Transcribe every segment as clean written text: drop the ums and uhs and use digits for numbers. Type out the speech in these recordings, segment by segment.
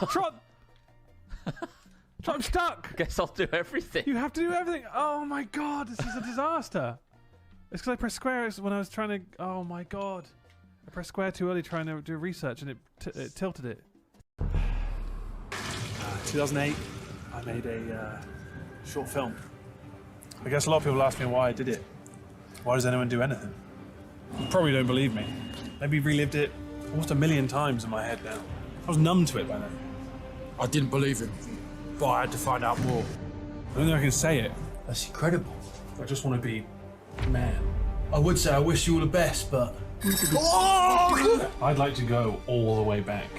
Trot! I'm stuck! Guess I'll do everything. You have to do everything! Oh my god, this is a disaster! It's because I pressed square when I was trying to... Oh my god. I pressed square too early trying to do research and it tilted it. 2008, I made a short film. I guess a lot of people ask me why I did it. Why does anyone do anything? You probably don't believe me. Maybe relived it almost 1,000,000 times in my head now. I was numb to it by then. I didn't believe him, but I had to find out more. I don't think I can say it. That's incredible. I just want to be man. I would say I wish you all the best, but... I'd like to go all the way back.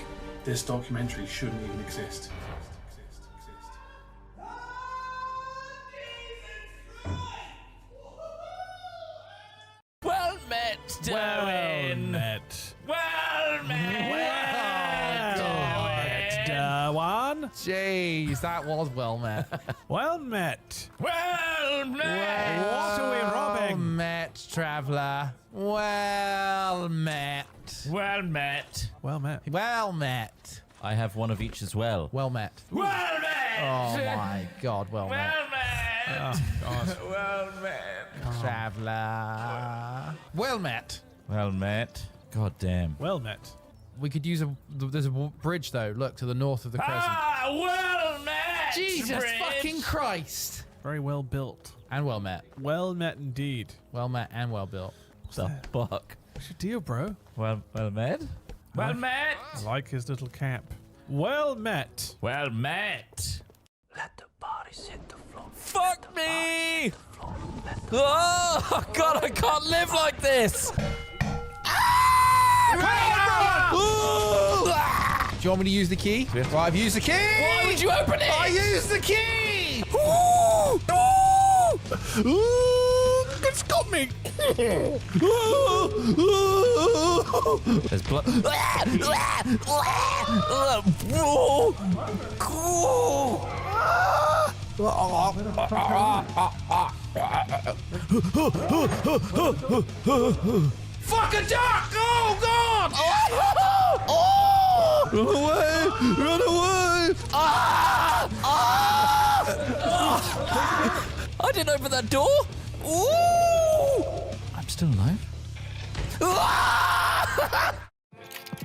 This documentary shouldn't even exist. Well met, Darwin. Well met, Darwin. Jeez, that was well met. Well met. Well met. What are we robbing? Well met, traveller. Well met. Well met. Well met. Well met. I have one of each as well. Well met. Well met. Oh my god, well met. Well met. Oh, God. Well met. Traveller. Well met. Well met. God damn. Well met. We could use there's a bridge though, look, to the north of the crescent. Ah, well met. Jesus bridge. fucking Christ. Very well built. And well met. Well met indeed. Well met and well built. The fuck. What's your deal, bro? Well met. Well met. I like his little cap. Well met. Well met. Let the bodies hit the floor. Fuck me! Oh God, I can't live like this. Do you want me to use the key? Well, I've used the key! Why would you open it? I used the key! It's got me. There's blood. Fuck a duck! Oh God! Run away! Run away! I didn't open that door. Ooh! I'm still alive.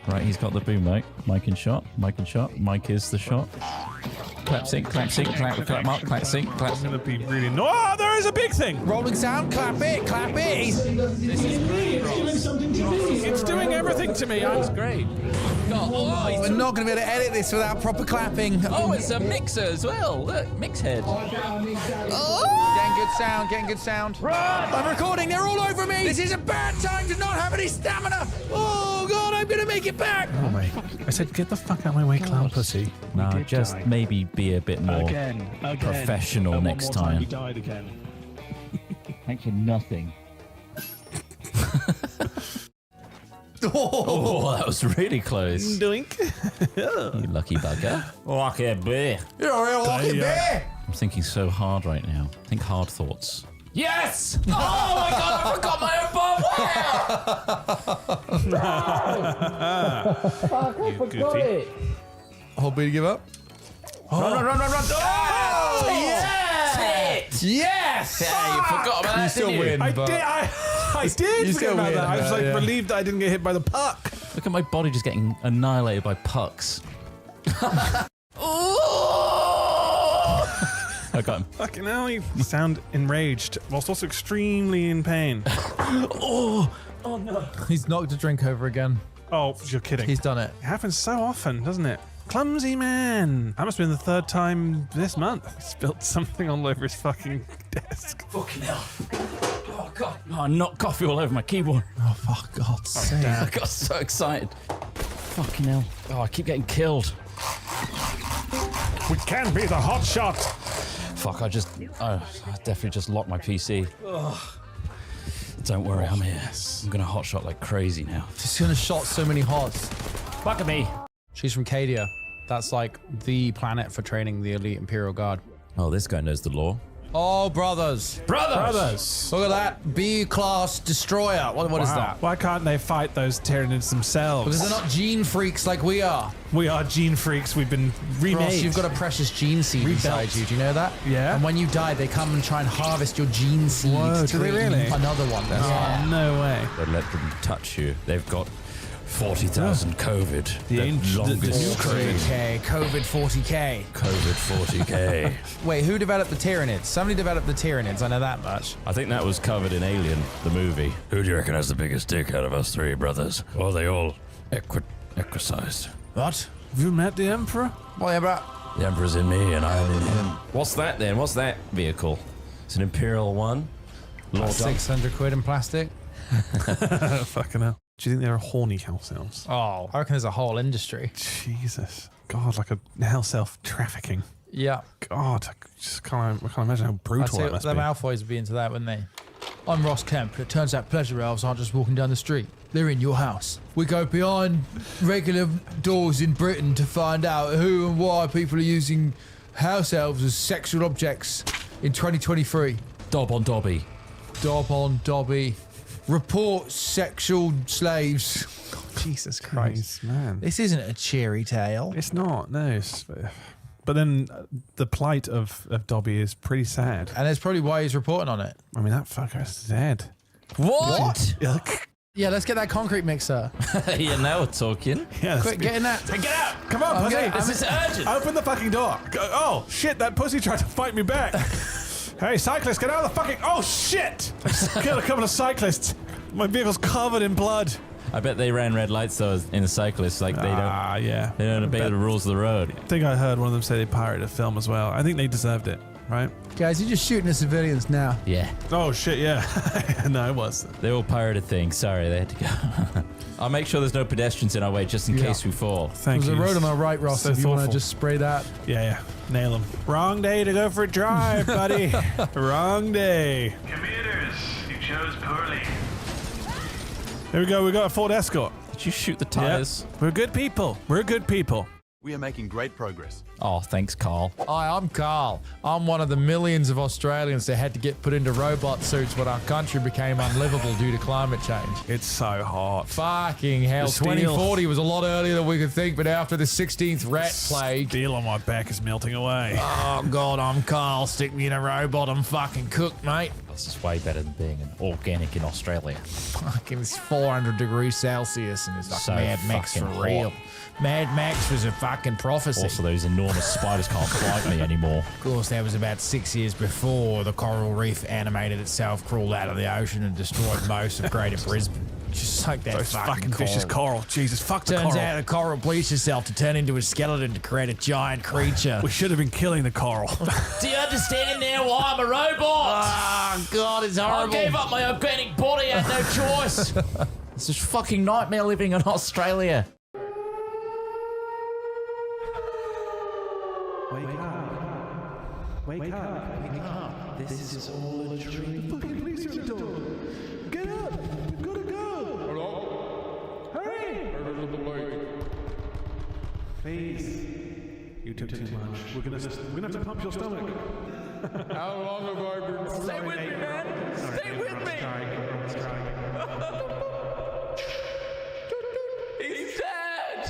Right, he's got the boom mic. Mic in shot. Mic in shot. Mic is the shot. Clap sync. Clap sync. Clap mark. Clap sync. Clap. It's gonna be really. No, oh, there is a big thing. Rolling sound, clap it, clap it. It's doing everything to me. That's great. We're not going to be able to edit this without proper clapping. Oh, it's a mixer as well. Look, mix head. Getting good sound, getting good sound. I'm recording, they're all over me. This is a bad time to not have any stamina. Oh God, I'm going to make it back. Oh my! I said, get the fuck out of my way, clown pussy. No, just maybe be a bit more professional next time. He died again. Thanks for nothing. Oh, that was really close. Doink. You lucky bugger. Lucky bear. You're a real lucky bear. I'm thinking so hard right now. Think hard thoughts. Yes! Oh my God, I forgot my own barbed wire! Fuck, I forgot it. Hold B to give up. Run! Oh, Yes! Yes! Yeah, you forgot about that, You still didn't you? win, I but... did. I You did still forget about win, that. I was like yeah. relieved that I didn't get hit by the puck. Look at my body just getting annihilated by pucks. I got him. Fucking hell, you sound enraged, whilst also extremely in pain. Oh no. He's knocked a drink over again. Oh, you're kidding. He's done it. It happens so often, doesn't it? Clumsy man. That must have been the third time this month. He spilled something all over his fucking desk. Fucking hell. Oh God. Oh, I knocked coffee all over my keyboard. Oh, for God's sake. I got so excited. Fucking hell. Oh, I keep getting killed. We can be the hot shot. Fuck, I definitely just locked my PC. Ugh. Don't worry, I'm here. I'm gonna hotshot like crazy now. She's gonna shot so many hots. Fuck at me. She's from Cadia. That's like the planet for training the elite Imperial Guard. Oh, this guy knows the law. Oh, brothers. Brothers. Look at that B-class destroyer. What is that? Why can't they fight those Tyranids themselves? Because they're not gene freaks like we are. We are gene freaks. We've been remade. Ross, you've got a precious gene seed inside you. Do you know that? Yeah. And when you die, they come and try and harvest your gene seed. Whoa, do they really? Another one. Oh, no way. They let them touch you. They've got 40,000 COVID. The longest new Okay, COVID 40K. COVID 40K. Wait, who developed the Tyranids? Somebody developed the Tyranids, I know that much. I think that was covered in Alien, the movie. Who do you reckon has the biggest dick out of us three brothers? Or are they all equisized? What? Have you met the Emperor? Well, yeah, bro. The Emperor's in me and I am in him. What's that then? What's that vehicle? It's an Imperial one. Lord 600 quid in plastic. Fucking hell. Do you think they're horny house elves? Oh, I reckon there's a whole industry. Jesus. God, like a house elf trafficking. Yeah. God, I can't imagine how brutal that must the be. Malfoys would be into that, wouldn't they? I'm Ross Kemp. It turns out pleasure elves aren't just walking down the street. They're in your house. We go behind regular doors in Britain to find out who and why people are using house elves as sexual objects in 2023. Dob on Dobby. Dob on Dobby. Report sexual slaves. Jesus Christ. Man. This isn't a cheery tale. It's not, no. But then the plight of Dobby is pretty sad. And that's probably why he's reporting on it. I mean, that fucker's dead. What? Yuck. Yeah, let's get that concrete mixer. Yeah, now we're talking. Yeah, Quick, get in that. Get out! Come on, pussy! Okay, This is urgent. Open the fucking door! Oh, shit, that pussy tried to fight me back! Hey, cyclist, get out of the fucking... Oh, shit! I just killed a couple of cyclists. My vehicle's covered in blood. I bet they ran red lights though in the cyclists, like Yeah. they don't obey the rules of the road. I think I heard one of them say they pirated a film as well. I think they deserved it, right? Guys, you're just shooting at civilians now. Yeah. Oh, shit, yeah. No, it was. They all pirated things. Sorry, they had to go. I'll make sure there's no pedestrians in our way just in case we fall. Thank you. There's a road on our right, Ross, So if you want to thoughtful. just spray that. Yeah. Nail them. Wrong day to go for a drive, buddy. Wrong day. Commuters, you chose poorly. Here we go. We got a Ford Escort. Did you shoot the tires? We're good people. We're good people. We are making great progress. Oh, thanks, Carl. Hi, I'm Carl. I'm one of the millions of Australians that had to get put into robot suits when our country became unlivable due to climate change. It's so hot. Fucking hell. The steel. 2040 was a lot earlier than we could think, but after the 16th rat plague. Steel on my back is melting away. Oh, God, I'm Carl. Stick me in a robot. I'm fucking cooked, mate. This is way better than being an organic in Australia. Fucking it's 400 degrees Celsius and it's like So Mad Max for fucking real. hot. Mad Max was a fucking prophecy. Also, those enormous spiders can't bite me anymore. Of course, that was about 6 years before the coral reef animated itself, crawled out of the ocean, and destroyed most of Greater Brisbane. Just like that Those fucking vicious coral. Jesus, fuck the Turns coral. out the coral bleached itself to turn into a skeleton to create a giant creature. We should have been killing the coral. Do you understand now why I'm a robot? Oh, God, it's I horrible. gave up my organic body, I had no choice. It's a fucking nightmare living in Australia. Wake up. Wake up. Wake up. This is all a dream. Fucking police are at the door. Get up. We've got to go. Hello? Hurry. Please. You took too much. We're gonna have to pump your stomach. How long have I been... Stay with me, man. Stay with me. He's dead.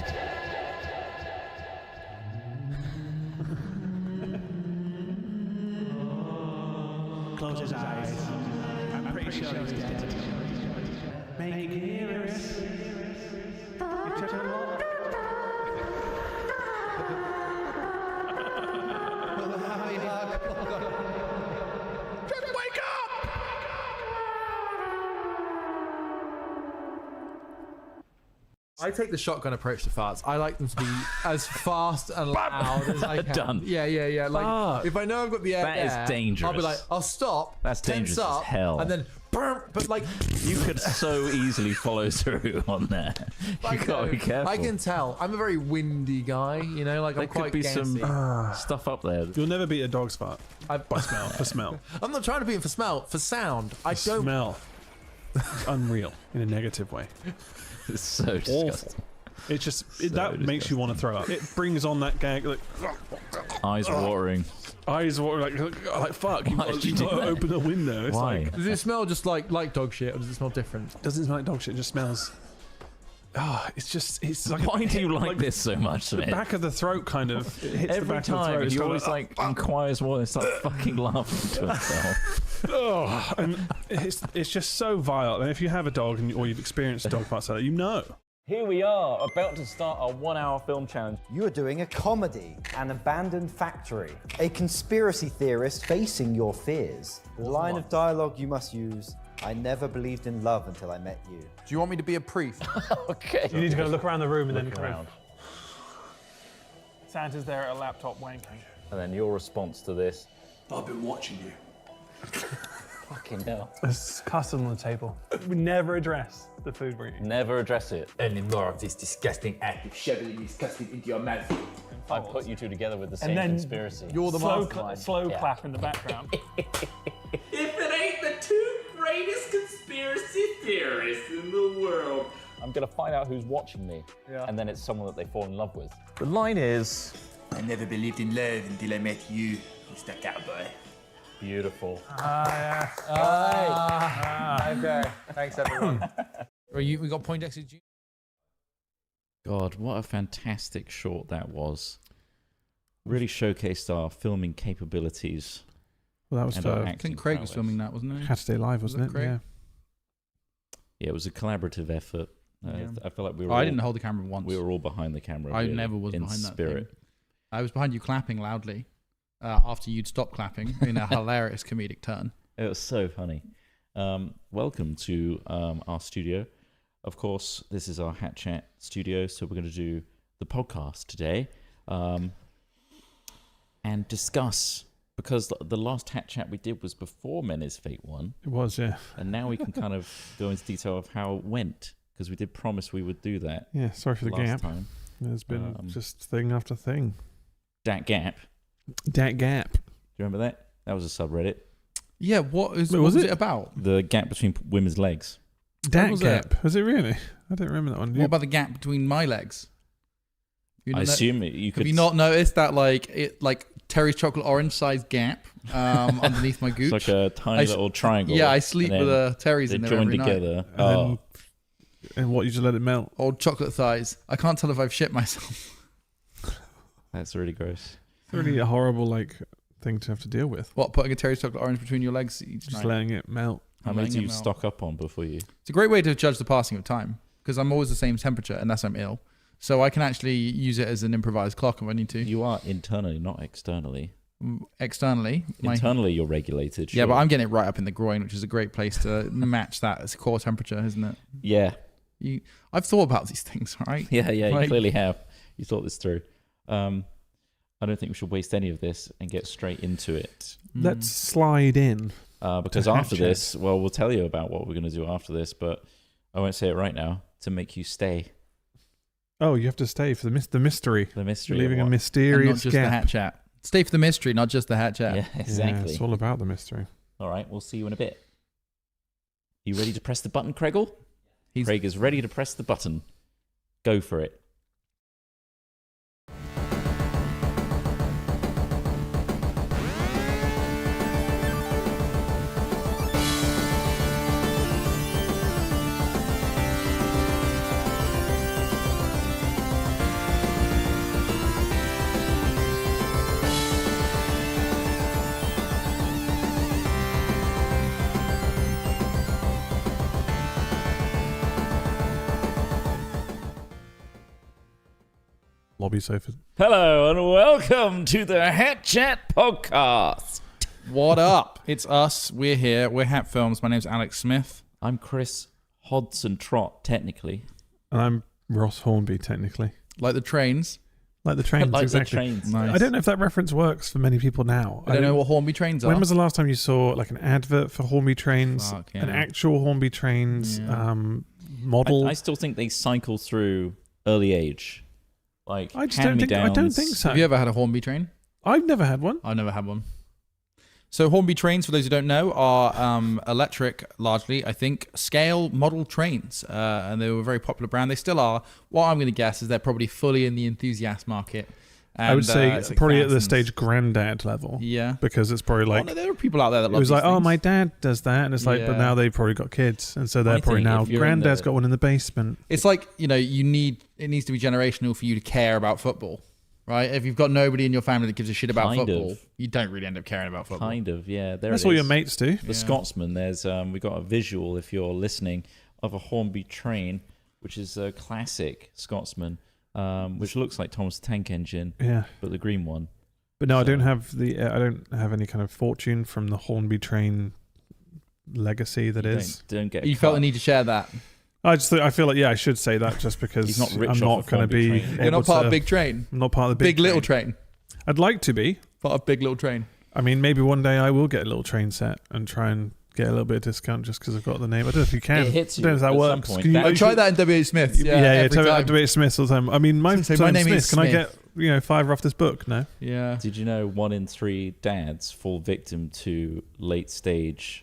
Close his eyes. I'm pretty sure he's dead. Maybe you can hear us. You've checked a lot. Just wake up! I take the shotgun approach to farts. I like them to be as fast and loud as I can. Done. Yeah. Like, Fuck. if I know I've got the air That is there, dangerous. I'll be like, I'll stop. That's tense dangerous as up, hell. And then, but like, You could so easily follow through on that. You gotta be careful. I can tell. I'm a very windy guy, you know, like There I'm could quite be some gassy. stuff up there. You'll never beat a dog's fart. By smell. For smell. I'm not trying to beat him for smell, for sound. I don't. Smell. It's unreal in a negative way. It's so disgusting. It's just that makes you want to throw up. It brings on that gag. Like, Eyes watering. eyes were like fuck. You got to open a window. It's Why? like, Does it smell just like dog shit, or does it smell different? doesn't smell like dog shit. It just smells. Oh, it's like. Why do you like this so much, The Smith? back of the throat kind of it hits the Every back of the time throat. It's he kind always of like inquires more and starts fucking laughing to himself. oh, and it's just so vile. And if you have a dog or you've experienced dog farts like that, you know. Here we are, about to start our 1 hour film challenge. You are doing a comedy, an abandoned factory, a conspiracy theorist facing your fears. The line of dialogue you must use: I never believed in love until I met you. Do you want me to be a priest? Okay. You need to go look around the room and then Look come around. Santa's there at a laptop wanking. And then your response to this. I've been watching you. Fucking hell. There's custard on the table. We never address the food we're eating. Never address it. Any more of this disgusting act of shoveling this custard into your mouth. I put you two together with the same And then conspiracy. You're the Slow, mastermind. slow clap in the background. If it ain't the two greatest conspiracy theorists in the world. I'm gonna find out who's watching me. Yeah. And then it's someone that they fall in love with. The line is I never believed in love until I met you, Mr. Cowboy. beautiful. Okay. Thanks, everyone. We got Poindexter Jr. God, what a fantastic short that was. Really showcased our filming capabilities. Well, that was and our for acting I think Craig was prowess. filming that, wasn't he? Had to Stay Live, wasn't Was it? that Craig? Yeah. Yeah, it was a collaborative effort. Yeah. I feel like we were. I all, didn't hold the camera once. We were all behind the camera. I really, never was in behind that spirit. thing. I was behind you clapping loudly after you'd stopped clapping in a hilarious comedic turn. It was so funny. Welcome to our studio. Of course, this is our Hat Chat studio, so we're going to do the podcast today and discuss, because the last Hat Chat we did was before Men is Fate 1, It was, yeah. and now we can kind of go into detail of how it went, because we did promise we would do that Yeah, sorry for the last gap. time. There's been Um, just thing after thing. Dat Gap, That gap. do you remember that? That was a subreddit. Yeah, what Wait, was was it it? about? The gap between women's legs. Dat was gap. Was it really? I don't remember that one. What about the gap between my legs? I assume you could. Have you not noticed that like Terry's chocolate orange sized gap underneath my gooch? It's like a tiny little triangle. Yeah, I sleep and with then a Terry's they in there join every night. together. And then- and what, you just let it melt? Old chocolate thighs. I can't tell if I've shit myself. That's really gross. It's really a horrible thing to have to deal with. What, putting a Terry's chocolate orange between your legs each Just night? letting it melt. How many Letting do it you melt. stock up on before you? It's a great way to judge the passing of time because I'm always the same temperature unless I'm ill. So I can actually use it as an improvised clock if I need to. You are internally, not externally. Externally. Internally, you're regulated. Yeah, sure. but I'm getting it right up in the groin, which is a great place to match that as core temperature, isn't it? Yeah, I've thought about these things, right? yeah. You Like- clearly have. You thought this through. I don't think we should waste any of this and get straight into it. Let's slide in. Because To after hatchet. this, well, we'll tell you about what we're going to do after this, but I won't say it right now to make you stay. Oh, you have to stay for the mystery. The mystery. You're leaving of a what- And not mysterious just the gap. hat chat. Stay for the mystery, not just the hat chat. Yeah, Yeah, exactly. it's all about the mystery. All right, we'll see you in a bit. You ready to press the button, Craigle? He's- Craig is ready to press the button. Go for it. Lobby sofa. Hello and welcome to the Hat Chat podcast. What up? It's us. We're here. We're Hat Films. My name's Alex Smith. I'm Chris Hodson Trott, technically. And I'm Ross Hornby, technically. Like the trains. Like the trains, Like exactly. the trains. Nice. I don't know if that reference works for many people now. I don't know what Hornby trains are. When was the last time you saw like an advert for Hornby trains, Fuck, an yeah. actual Hornby trains Yeah. model? I still think they cycle through early age. Like, I just don't think. I don't think so. Have you ever had a Hornby train? I've never had one. I've never had one. So Hornby trains, for those who don't know, are electric, largely, I think, scale model trains. And they were a very popular brand. They still are. What I'm going to guess is they're probably fully in the enthusiast market And, I would say it's like probably at this thousands. stage granddad level. Yeah. Because it's probably like, no, there are people out there that it love was these like, oh, things. my dad does that. And it's like, but Yeah. now they've probably got kids. And so they're I probably think now, if you're in granddad's the- got one in the basement. It's like, it needs to be generational for you to care about football, right? If you've got nobody in your family that gives a shit about Kind football, of. you don't really end up caring about football. Kind of, yeah. There That's it what is. your mates do. The Scotsman. There's we got a visual if you're listening of a Hornby train, which is a classic Scotsman, which looks like Thomas the Tank Engine, Yeah. but the green one. But no, I So- don't have any kind of fortune from the Hornby train legacy that You is. Don't get. You felt the cut. need to share that. I feel like, yeah, I should say that just because He's not rich I'm off not of going to Hornby be. train. You're not able part to- of Big Train. I'm not part of the Big big Little Train. I'd like to be. Part of Big Little Train. I mean, maybe one day I will get a little train set and try and get a little bit of discount just because I've got the name. I don't know if you can. It hits I don't know if you that at some works. point. Can you- That- I tried that in W.H. Smith's. Yeah, every tell me time. that debate Smith all the time. I mean, my So my name Smith. is Can I Smith. get $5 off this book? No. Yeah. Did you know 1 in 3 dads fall victim to late stage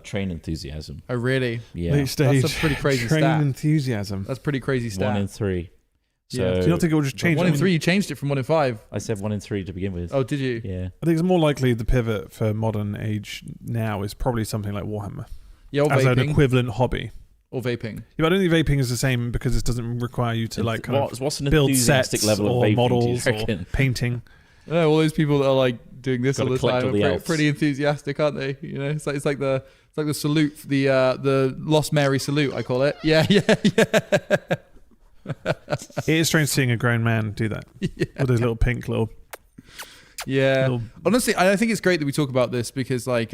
train enthusiasm? Oh, really? Yeah, Late stage. That's a pretty crazy train stat. enthusiasm. That's pretty crazy 1 in stat. 3. So Yeah. Do you not think it will just change? 1 I in mean, 3, you changed it from 1 in 5. I said 1 in 3 to begin with. Oh, did you? Yeah. I think it's more likely the pivot for modern age now is probably something like Warhammer Yeah, or as an vaping. equivalent hobby. Or vaping. Yeah, but I don't think vaping is the same because it doesn't require you to like kind of What's an build enthusiastic sets level of or vaping, models do you or reckon? painting. Yeah, all those people that are like doing this Gotta all the collect time all are the pretty, elves. pretty enthusiastic, aren't they? You know, it's like the salute, the Lost Mary salute, I call it. Yeah. It is strange seeing a grown man do that with his little pink little. Yeah. Little- Honestly, I think it's great that we talk about this because, like,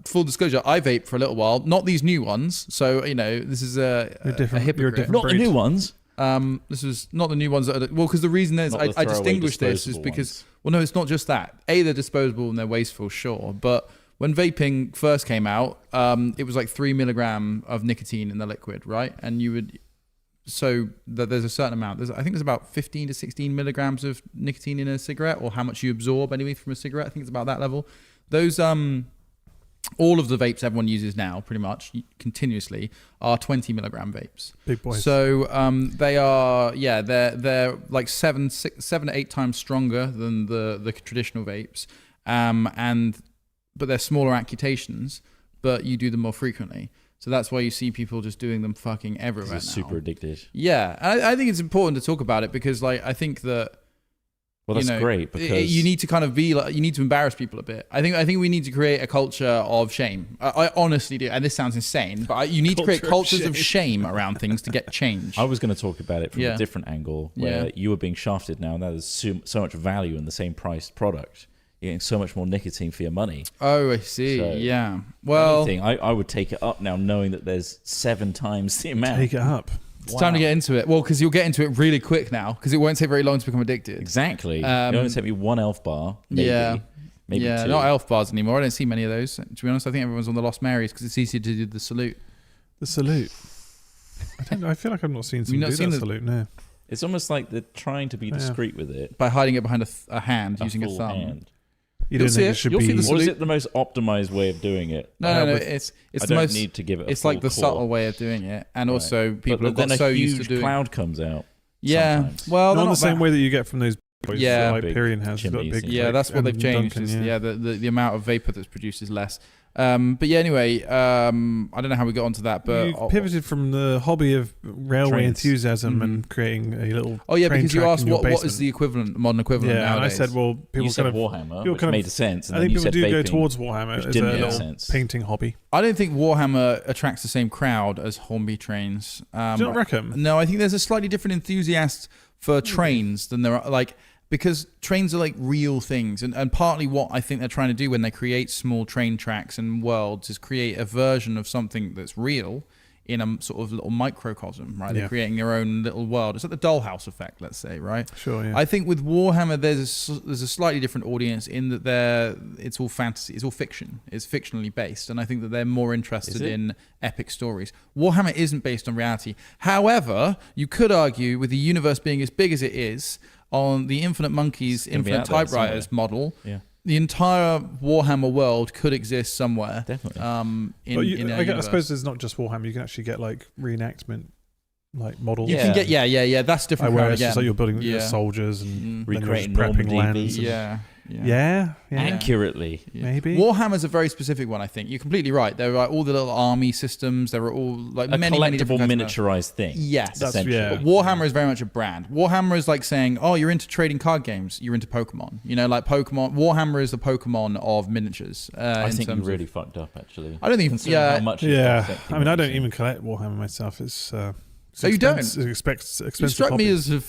full disclosure, I vaped for a little while, not these new ones. So, this is a You're different- hypocrite. you're a different Not the breed. new ones. This was not the new ones that are, well, because the reason is Not I the throwaway distinguish this is disposable because, ones. well, no, it's not just that. They're disposable and they're wasteful, sure. But when vaping first came out, it was like 3 milligram of nicotine in the liquid, right? And so there's a certain amount. I think there's about 15 to 16 milligrams of nicotine in a cigarette, or how much you absorb anyway from a cigarette. I think it's about that level. Those all of the vapes everyone uses now, pretty much continuously, are 20 milligram vapes. Big boys. So they are, they're like 7 to 8 times stronger than the traditional vapes, but they're smaller amputations, but you do them more frequently. So that's why you see people just doing them fucking everywhere It's now. super addictive. Yeah, and I think it's important to talk about it because, like, I think that Well, that's great because you need to kind of be like, you need to embarrass people a bit. I think we need to create a culture of shame. I honestly do, and this sounds insane, but you need to create Culture of cultures of shame around things to get change. I was going to talk about it from Yeah. a different angle, where Yeah. you were being shafted now, and there's so much value in the same priced product. You're getting so much more nicotine for your money. Oh, I see. So, Yeah. Well, Anything, I would take it up now, knowing that there's 7 times the amount. Take it up. it's time to get into it. Well, because you'll get into it really quick now, because it won't take very long to become addicted. Exactly. It only take me 1 elf bar. Maybe, Yeah. Maybe yeah, 2. not elf bars anymore. I don't see many of those. To be honest, I think everyone's on the Lost Marys because it's easier to do the salute. The salute. I don't know. I feel like I've not seen You've someone not do seen that the- salute. No. It's almost like they're trying to be Yeah. discreet with it. By hiding it behind a hand using a full thumb. hand. You You'll don't see think it. it should You'll see be. the Or is salute. it the most optimized way of doing it? No. with- It's I the don't most. need to give it. It's full like the core. subtle way of doing it, and also people But have got then so a huge used to doing. cloud comes out. Yeah. sometimes. Well, Not they're the not same bad. way that you get from those boys. Yeah. Like Big Hyperion has. They've got chimneys big, and Yeah, like, that's what they've and changed. Duncan, Is, yeah. the amount of vapor that's produced is less. But yeah, anyway, I don't know how we got onto that, but You pivoted from the hobby of railway Trains. enthusiasm Mhm. and creating a little. oh yeah, train because you track asked in your what is basement. the equivalent, modern equivalent Yeah, and I nowadays. said, well, people You said kind of. Warhammer, people which kind of- made sense. And I then think you people said do go vaping, towards Warhammer which as didn't a make little sense. painting hobby. I don't think Warhammer attracts the same crowd as Hornby trains. Do you not reckon? No, I think there's a slightly different enthusiast for trains than there are, like, because trains are like real things. And partly what I think they're trying to do when they create small train tracks and worlds is create a version of something that's real in a sort of little microcosm, right? They're Yeah. creating their own little world. It's like the dollhouse effect, let's say, right? Sure, yeah. I think with Warhammer, there's a slightly different audience in that it's all fantasy, it's all fiction, it's fictionally based, and I think that they're more interested Is it? in epic stories. Warhammer isn't based on reality. However, you could argue with the universe being as big as it is, on the Infinite Monkeys, gonna be Infinite out there Typewriters somewhere. model, Yeah. the entire Warhammer world could exist somewhere. Definitely. In, Well, in our I universe. suppose there's not just Warhammer. You can actually get like reenactment like models. You can get that's different. Where crowd it's just again. like you're building your soldiers and then you're Recreating just prepping Normandy lands. beats. Yeah. Accurately. Maybe. Warhammer's a very specific one, I think. You're completely right. There are like all the little army systems. There are all like A many collectible different kinds of- miniaturized thing. Yes. That's- essentially. yeah. But Warhammer is very much a brand. Warhammer is like saying, oh, you're into trading card games. You're into Pokemon. You know, like Pokemon. Warhammer is the Pokemon of miniatures. I in think you terms of- really fucked up, actually. I don't think. Considering how much Yeah. I mean, I don't even collect Warhammer myself. It's Oh, you don't? It's expensive. You struck me hobby. as a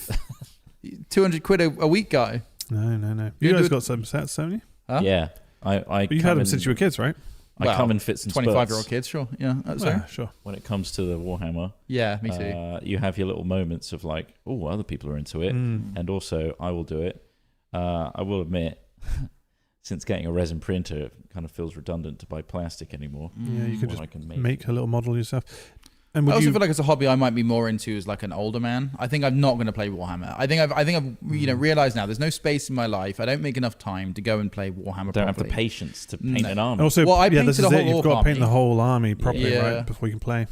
200 quid a week guy. No. You guys got some sets, haven't you? Huh? Yeah. I But you've had them since you were kids, right? I come in fits and 25-year-old spurts. kids, sure. Yeah. Sorry. Yeah, sure. When it comes to the Warhammer, Yeah, me too. you have your little moments of like, oh, other people are into it, and also I will do it. I will admit, since getting a resin printer, it kind of feels redundant to buy plastic anymore. Yeah, you could What just I can make a little model yourself. And I would also you? feel like it's a hobby I might be more into as like an older man. I think I'm not going to play Warhammer. I think I've realized now there's no space in my life. I don't make enough time to go and play Warhammer. don't have the properly. patience to paint No. an army. And also, Well, I yeah, this painted is a it. whole You've got to paint army. the whole army properly, Yeah. right, before you can play.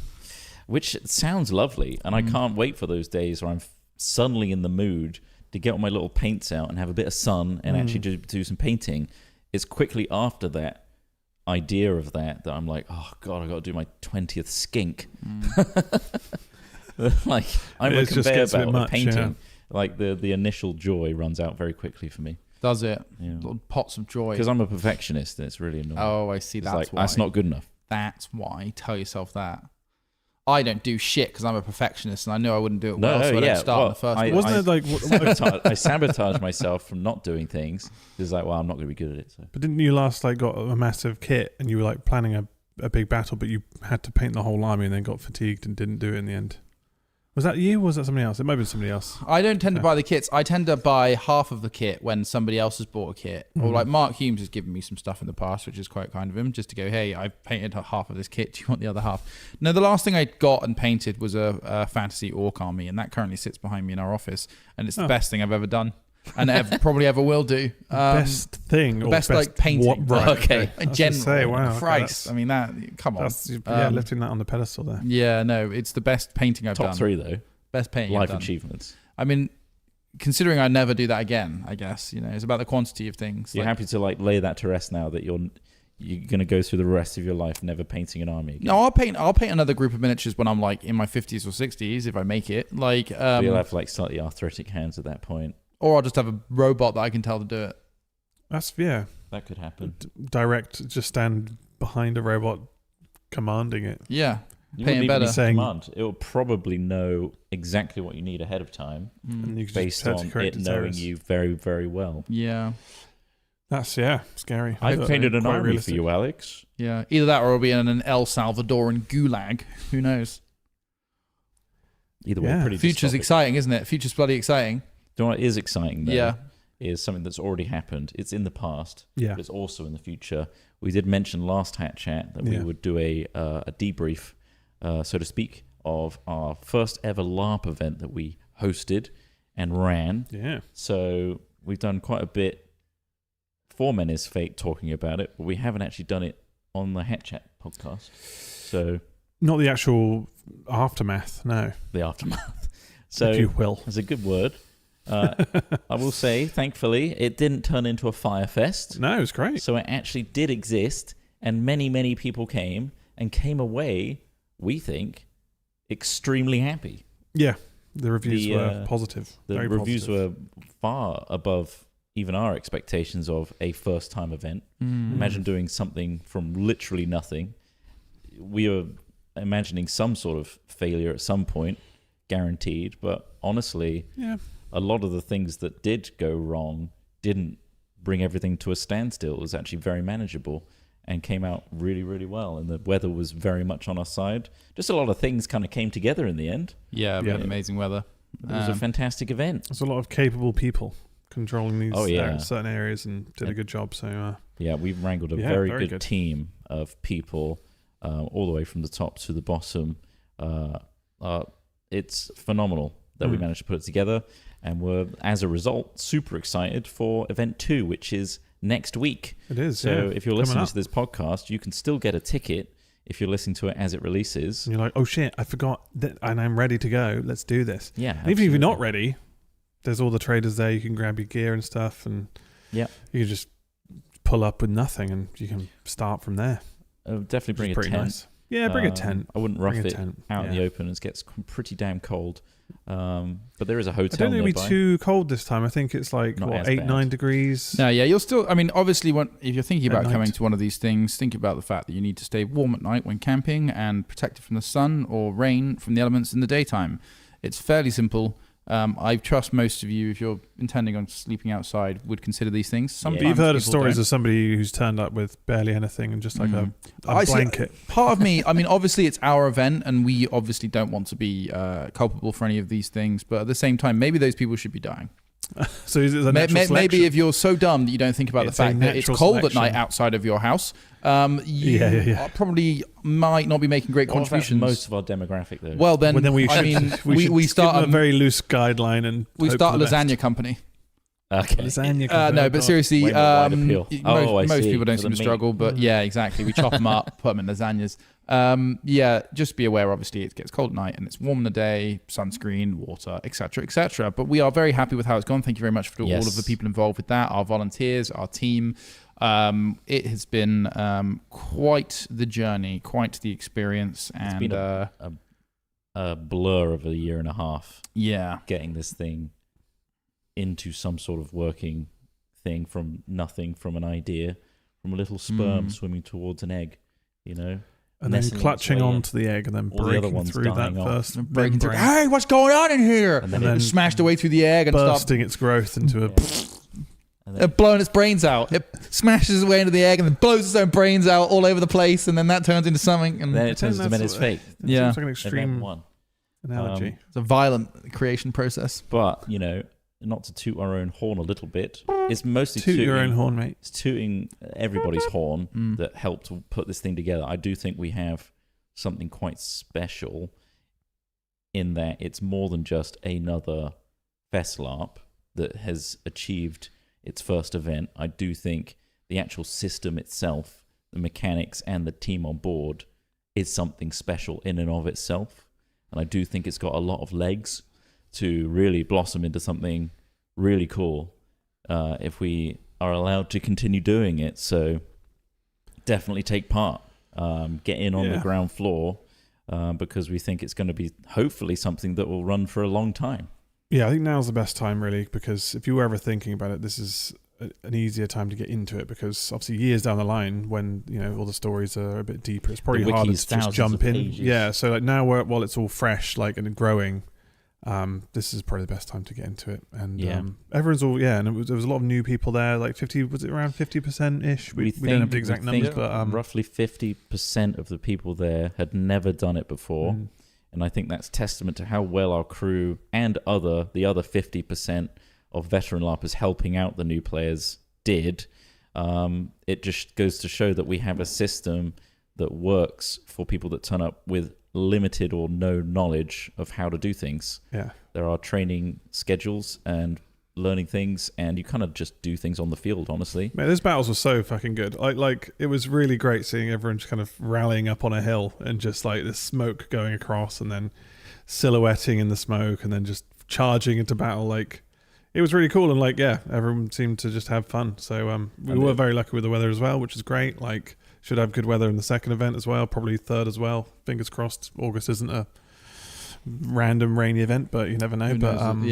Which sounds lovely, and I can't wait for those days where I'm suddenly in the mood to get all my little paints out and have a bit of sun and actually do some painting. It's quickly after that idea of that I'm like, oh god, I got to do my 20th skink. Like I'm It a just conveyor gets a bit belt of much, painting. yeah. Like the initial joy runs out very quickly for me. Does it? Yeah. Little pots of joy. Because I'm a perfectionist and it's really annoying. Oh, I see. It's That's like, why. that's not good enough. That's why. Tell yourself that. I don't do shit because I'm a perfectionist and I knew I wouldn't do it well, so I don't start in the first place. Wasn't it like? I sabotage myself from not doing things. It's like, well, I'm not going to be good at it. So. But didn't you last like got a massive kit and you were like planning a big battle, but you had to paint the whole army and then got fatigued and didn't do it in the end? Was that you or was that somebody else? It might have been somebody else. I don't tend to buy the kits. I tend to buy half of the kit when somebody else has bought a kit. Or like Mark Humes has given me some stuff in the past, which is quite kind of him, just to go, hey, I've painted half of this kit. Do you want the other half? No, the last thing I got and painted was a fantasy orc army, and that currently sits behind me in our office. And it's the best thing I've ever done. And probably ever will do. Best thing or best like painting. What, right, okay. I was General. gonna say, wow, okay, Christ. I mean, that, come on. that's lifting that on the pedestal there. Yeah, no, it's the best painting I've Top done. 3 though. Best painting I've Life done. achievements. I mean, considering I never do that again, I guess, it's about the quantity of things. You're happy to like lay that to rest now that you're going to go through the rest of your life never painting an army again. No, I'll paint another group of miniatures when I'm like in my 50s or 60s if I make it. Like, But you'll have like slightly arthritic hands at that point. or I'll just have a robot that I can tell to do it. That That could happen. direct. Just stand behind a robot, commanding it. Yeah, You paint wouldn't it even better. need Saying- command. It will probably know exactly what you need ahead of time And you can based just tell to on correct it its knowing errors. you very, very well. Yeah, That's scary. I've But painted an quite army realistic. for you, Alex. yeah. Either that or it'll be in an El Salvadoran gulag. Who knows? Either way, Yeah. pretty Future's dystopic. exciting, isn't it? Future's bloody exciting. Do you know what is exciting though? Yeah. Is something that's already happened. It's in the past, Yeah. but it's also in the future. We did mention last Hat Chat that we Yeah. would do a debrief, so to speak, of our first ever LARP event that we hosted and ran. Yeah. So we've done quite a bit for Men is Fate talking about it, but we haven't actually done it on the Hat Chat podcast. So Not the actual aftermath. No, the aftermath. So if you will. that's a good word. I will say, thankfully, it didn't turn into a fire fest. No, it was great. So it actually did exist, and many, many people came and came away, we think, extremely happy. Yeah, the reviews The, were positive. The Very reviews positive. were far above even our expectations of a first-time event. Imagine doing something from literally nothing. We were imagining some sort of failure at some point, guaranteed, but honestly, a lot of the things that did go wrong didn't bring everything to a standstill. It was actually very manageable and came out really, really well. And the weather was very much on our side. Just a lot of things kind of came together in the end. Yeah, we had amazing weather. It was a fantastic event. There's a lot of capable people controlling these yeah. certain areas and did a good job. So Yeah, we've wrangled a Yeah, very, very good good. team of people all the way from the top to the bottom. It's phenomenal that we managed to put it together. And we're, as a result, super excited for Event 2, which is next week. it is. So yeah, if you're coming listening up. to this podcast, you can still get a ticket if you're listening to it as it releases. And you're like, oh shit, I forgot that, and I'm ready to go. Let's do this. Yeah. And even if you're not ready, there's all the traders there. You can grab your gear and stuff, and you can just pull up with nothing, and you can start from there. Definitely bring a tent. Nice. Yeah, bring a tent. I wouldn't rough it out in the open. It gets pretty damn cold. But there is a hotel. I don't think nearby. it'll be too cold this time. I think it's like Not as 8-9 bad. degrees. No, yeah, you'll still. I mean, obviously, if you're thinking about At coming night. to one of these things, think about the fact that you need to stay warm at night when camping and protected from the sun or rain from the elements in the daytime. It's fairly simple. I trust most of you, if you're intending on sleeping outside, would consider these things. Sometimes But you've heard of people stories don't. of somebody who's turned up with barely anything and just like a I see- blanket. Part of me, I mean, obviously it's our event and we obviously don't want to be culpable for any of these things, but at the same time, maybe those people should be dying. So is it a natural Maybe selection? if you're so dumb that you don't think about It's the a fact that it's natural cold at selection. night outside of your house, Yeah. probably might not be making great Well, that's contributions. most of our demographic, though. Well, then, Well, then we I should, mean, we we should start give them a very loose guideline and we hope start a for the best. lasagna company. okay. Lasagna. No, company, but God. seriously, Way more wide appeal. I most see, people don't for seem the to meat. struggle, but yeah, exactly. We chop them up, put them in lasagnas. Yeah, just be aware. Obviously, it gets cold at night and it's warm in the day. Sunscreen, water, etc., etc. But we are very happy with how it's gone. Thank you very much for all of the people involved with that. Our volunteers, our team. It has been quite the journey, quite the experience, and been a blur of a year and a half. yeah. Getting this thing into some sort of working thing from nothing, from an idea, from a little sperm swimming towards an egg, you know, And then nestling clutching its way in. onto the egg and then All the other breaking ones through that dying off. first Breaking through. membrane, Hey, what's going on in here? And then then it Smashed away through the egg and start bursting its growth into a. and then blowing its brains out. It smashes its way into the egg and then blows its own brains out all over the place, and then that turns into something. And then it turns into that's Menace what- Fate. Yeah. Seems like an Event extreme 1. analogy. it's a violent creation process. But, you know, not to toot our own horn a little bit, it's mostly Toot your tooting- own horn, mate. It's tooting everybody's horn that helped to put this thing together. I do think we have something quite special in that it's more than just another LARP that has achieved its first event. I do think the actual system itself, the mechanics and the team on board is something special in and of itself. And I do think it's got a lot of legs to really blossom into something really cool if we are allowed to continue doing it. So definitely take part. Get in on the ground floor because we think it's going to be hopefully something that will run for a long time. Yeah, I think now's the best time, really, because if you were ever thinking about it, this is an easier time to get into it, because obviously years down the line, when all the stories are a bit deeper, it's probably The harder wiki's to just thousands jump of in. pages. Yeah, so like now, while it's all fresh, like and growing, this is probably the best time to get into it. And everyone's all and there was a lot of new people there. Like 50, was it around 50% ish? We don't have the exact numbers, but roughly 50% of the people there had never done it before. And I think that's testament to how well our crew and the other 50% of veteran LARPers helping out the new players did. It just goes to show that we have a system that works for people that turn up with limited or no knowledge of how to do things. Yeah. There are training schedules and learning things, and you kind of just do things on the field, honestly. Man, those battles were so fucking good. Like it was really great seeing everyone just kind of rallying up on a hill and just like the smoke going across and then silhouetting in the smoke and then just charging into battle. Like it was really cool, and like everyone seemed to just have fun. So we were very lucky with the weather as well, which is great. Like should have good weather in the second event as well, probably third as well. Fingers crossed August isn't a random rainy event, but you never know. Who knows?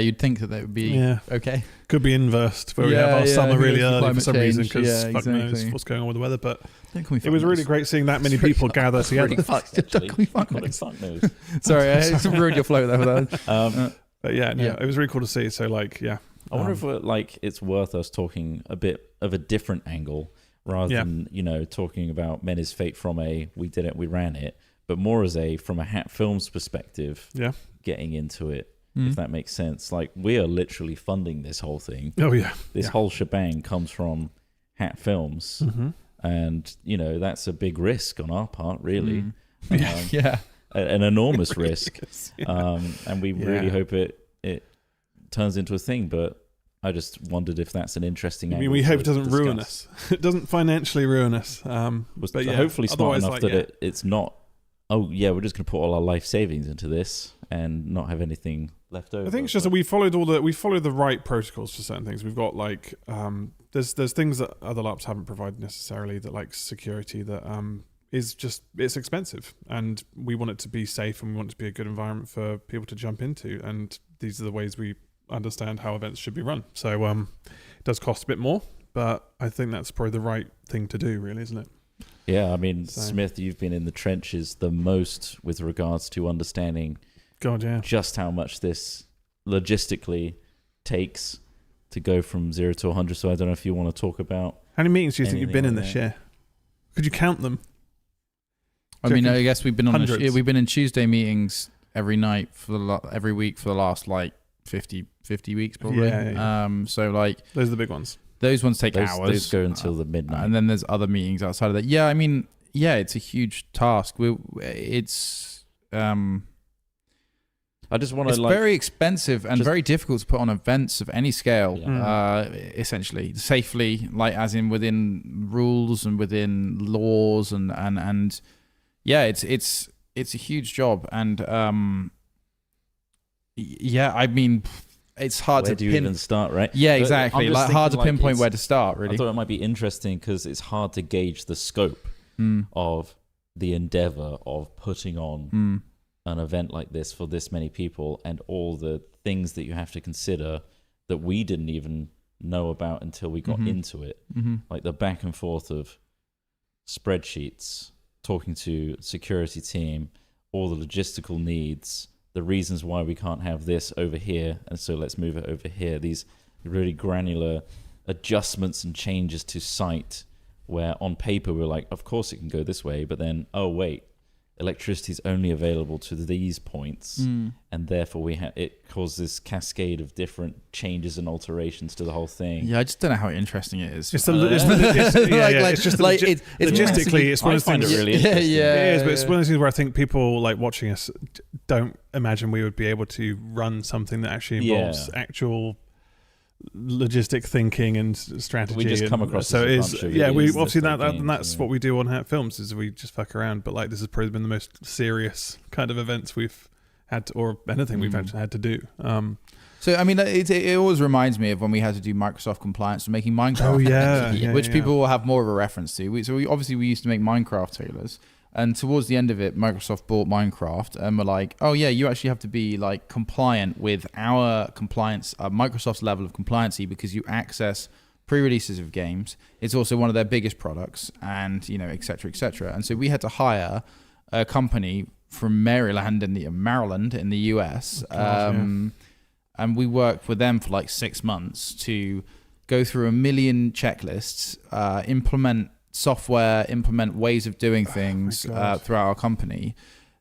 You'd think that would be okay. Could be inversed where we have our summer who really knows, early for climate some reason, change. because Yeah, fuck knows exactly. what's going on with the weather. But Don't call me it was fuck really knows. great seeing that many people gather together. Pretty fucked, actually. Don't call me fuck Call it knows. fuck knows. Sorry, I ruined your flow there with that. But it was really cool to see. So like, I wonder if it's worth us talking a bit of a different angle rather than talking about Men is Fate from a we did it, we ran it, but more as from a Hat Films perspective. Yeah, getting into it, if that makes sense. Like we are literally funding this whole thing. Oh yeah, this whole shebang comes from Hat Films, and that's a big risk on our part, really. An enormous risk, and we really hope it turns into a thing. But I just wondered if that's an interesting I angle. mean, we hope to it doesn't ruin discuss. us. It doesn't financially ruin us. But yeah, hopefully smart otherwise, enough like, that yeah. it's not, oh yeah, we're just going to put all our life savings into this and not have anything left over. I think it's just that we followed the right protocols for certain things. We've got like there's things that other LARPs haven't provided necessarily, that like security that is just, it's expensive, and we want it to be safe, and we want it to be a good environment for people to jump into, and these are the ways we understand how events should be run. So it does cost a bit more, but I think that's probably the right thing to do, really, isn't it? Yeah, I mean, So- Smith, you've been in the trenches the most with regards to understanding God, yeah. just how much this logistically takes to go from 0 to 100. So I don't know if you want to talk about. How many meetings do you think you've Anything been in like this that? year? Could you count them? I mean, Checking I guess we've been on hundreds. we've been in Tuesday meetings every night every week for the last like 50 weeks probably. Yeah. So like Those are the big ones. those ones take Those hours. go until the midnight. And then there's other meetings outside of that. Yeah, I mean, yeah, it's a huge task. It's I just want to it's like. very expensive and just- very difficult to put on events of any scale. Yeah. Essentially, safely, like as in within rules and within laws, and yeah, it's a huge job. And yeah, I mean, it's hard where to do you pin. even start, right? Yeah, But exactly. I'm just Like hard to thinking, like, pinpoint it's- where to start. Really. I thought it might be interesting because it's hard to gauge the scope Mm. of the endeavor of putting on Mm. an event like this for this many people, and all the things that you have to consider that we didn't even know about until we got Mhm. into it. Mm-hmm. Like the back and forth of spreadsheets, talking to security team, all the logistical needs, the reasons why we can't have this over here, and so let's move it over here. These really granular adjustments and changes to site, where on paper we're like, of course it can go this way, but then, oh wait, electricity is only available to these points, and therefore it causes this cascade of different changes and alterations to the whole thing. Yeah, I just don't know how interesting it is. It's it's just like, logistically, it's one I of those find things. it really Yeah, interesting. yeah. It is, but it's one of those things where I think people like watching us don't imagine we would be able to run something that actually involves actual logistic thinking and strategy. We just come and across so as a it bunch is. of Yeah, we idiots obviously that play and that's games, what we do on Hat Films, is we just fuck around. But like, this has probably been the most serious kind of events we've had to, or anything we've actually had to do. So I mean, it always reminds me of when we had to do Microsoft compliance for making Minecraft. Oh, yeah, which yeah. people will have more of a reference to. We used to make Minecraft trailers, and towards the end of it, Microsoft bought Minecraft, and were like, oh yeah, you actually have to be like compliant with our compliance, Microsoft's level of compliancy, because you access pre-releases of games. It's also one of their biggest products, and et cetera, et cetera. And so we had to hire a company from Maryland in the US. And we worked with them for like 6 months to go through 1 million checklists, implement software, implement ways of doing things throughout our company,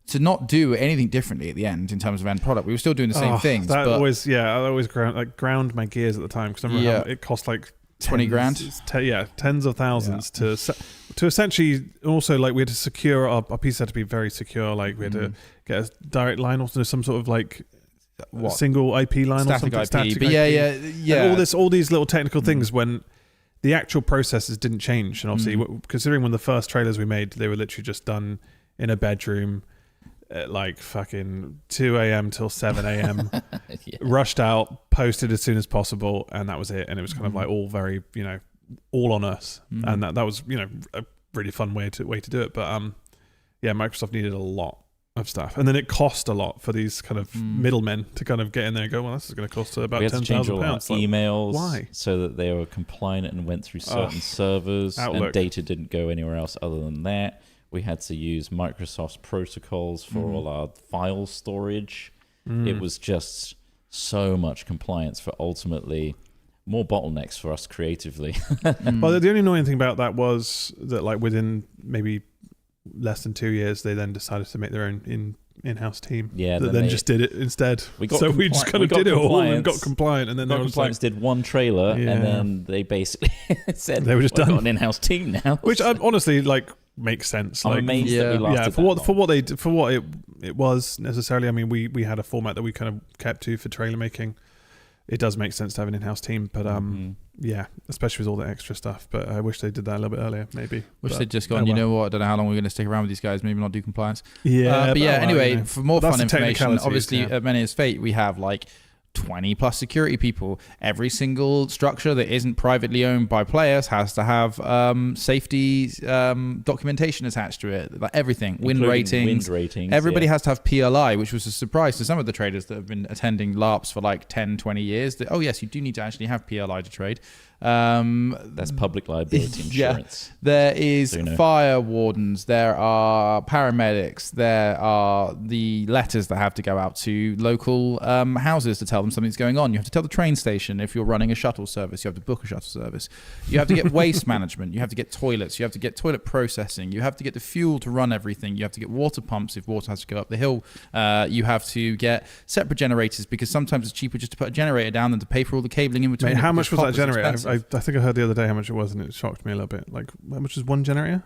to not do anything differently at the end in terms of end product. We were still doing the same things. That but always, I always ground my gears at the time, because I remember how it cost like 20 grand. Tens of thousands to essentially. Also, like, we had to secure our piece had to be very secure. Like, we had to get a direct line, also some sort of like What? single IP line or Static something. IP. Static But IP. yeah. And all these little technical things, when the actual processes didn't change. And obviously, considering when the first trailers we made, they were literally just done in a bedroom at like fucking 2 a.m. till 7 a.m. rushed out, posted as soon as possible, and that was it. And it was kind of like all very, all on us. And that was, a really fun way to do it. But Microsoft needed a lot of stuff, and then it cost a lot for these kind of middlemen to kind of get in there and go, well, this is going to cost about We had to change all our £10,000. Like, emails why? so that they were compliant and went through certain servers, Outlook. and data didn't go anywhere else other than that. We had to use Microsoft's protocols for all our file storage. It was just so much compliance for ultimately more bottlenecks for us creatively. Well, the only annoying thing about that was that, like, within maybe less than 2 years, they then decided to make their own in-house team. Yeah, that then then they- just did it instead. We got so we just compli- kind we of got did it all and compliance. got compliant, and then they Got were just Compliance like, did one trailer, Yeah. and then they basically said, They were just "We've done." got an in-house team now." which honestly, like, makes sense. I'm Like, amazed that we lasted for that what long. they did, for what it was necessarily. I mean, we had a format that we kind of kept to for trailer making, it does make sense to have an in-house team. But yeah, especially with all the extra stuff. But I wish they did that a little bit earlier, maybe. Wish they'd just gone, you know what, I don't know how long we're going to stick around with these guys, maybe not do compliance. Yeah. But yeah, anyway, you know, for more fun the information, obviously yeah. at Menace Fate, we have like 20 plus security people. Every single structure that isn't privately owned by players has to have safety documentation attached to it, like everything, wind ratings. Everybody has to have PLI, which was a surprise to some of the traders that have been attending LARPs for like 10, 20 years. That, oh yes, you do need to actually have PLI to trade. That's public liability insurance. Yeah. There is fire wardens, there are paramedics, there are the letters that have to go out to local houses to tell them something's going on. You have to tell the train station if you're running a shuttle service. You have to book a shuttle service. You have to get waste management. You have to get toilets. You have to get toilet processing. You have to get the fuel to run everything. You have to get water pumps if water has to go up the hill. You have to get separate generators because sometimes it's cheaper just to put a generator down than to pay for all the cabling in between. Mate, how much was that generator? I think I heard the other day how much it was, and it shocked me a little bit. Like, how much is one generator?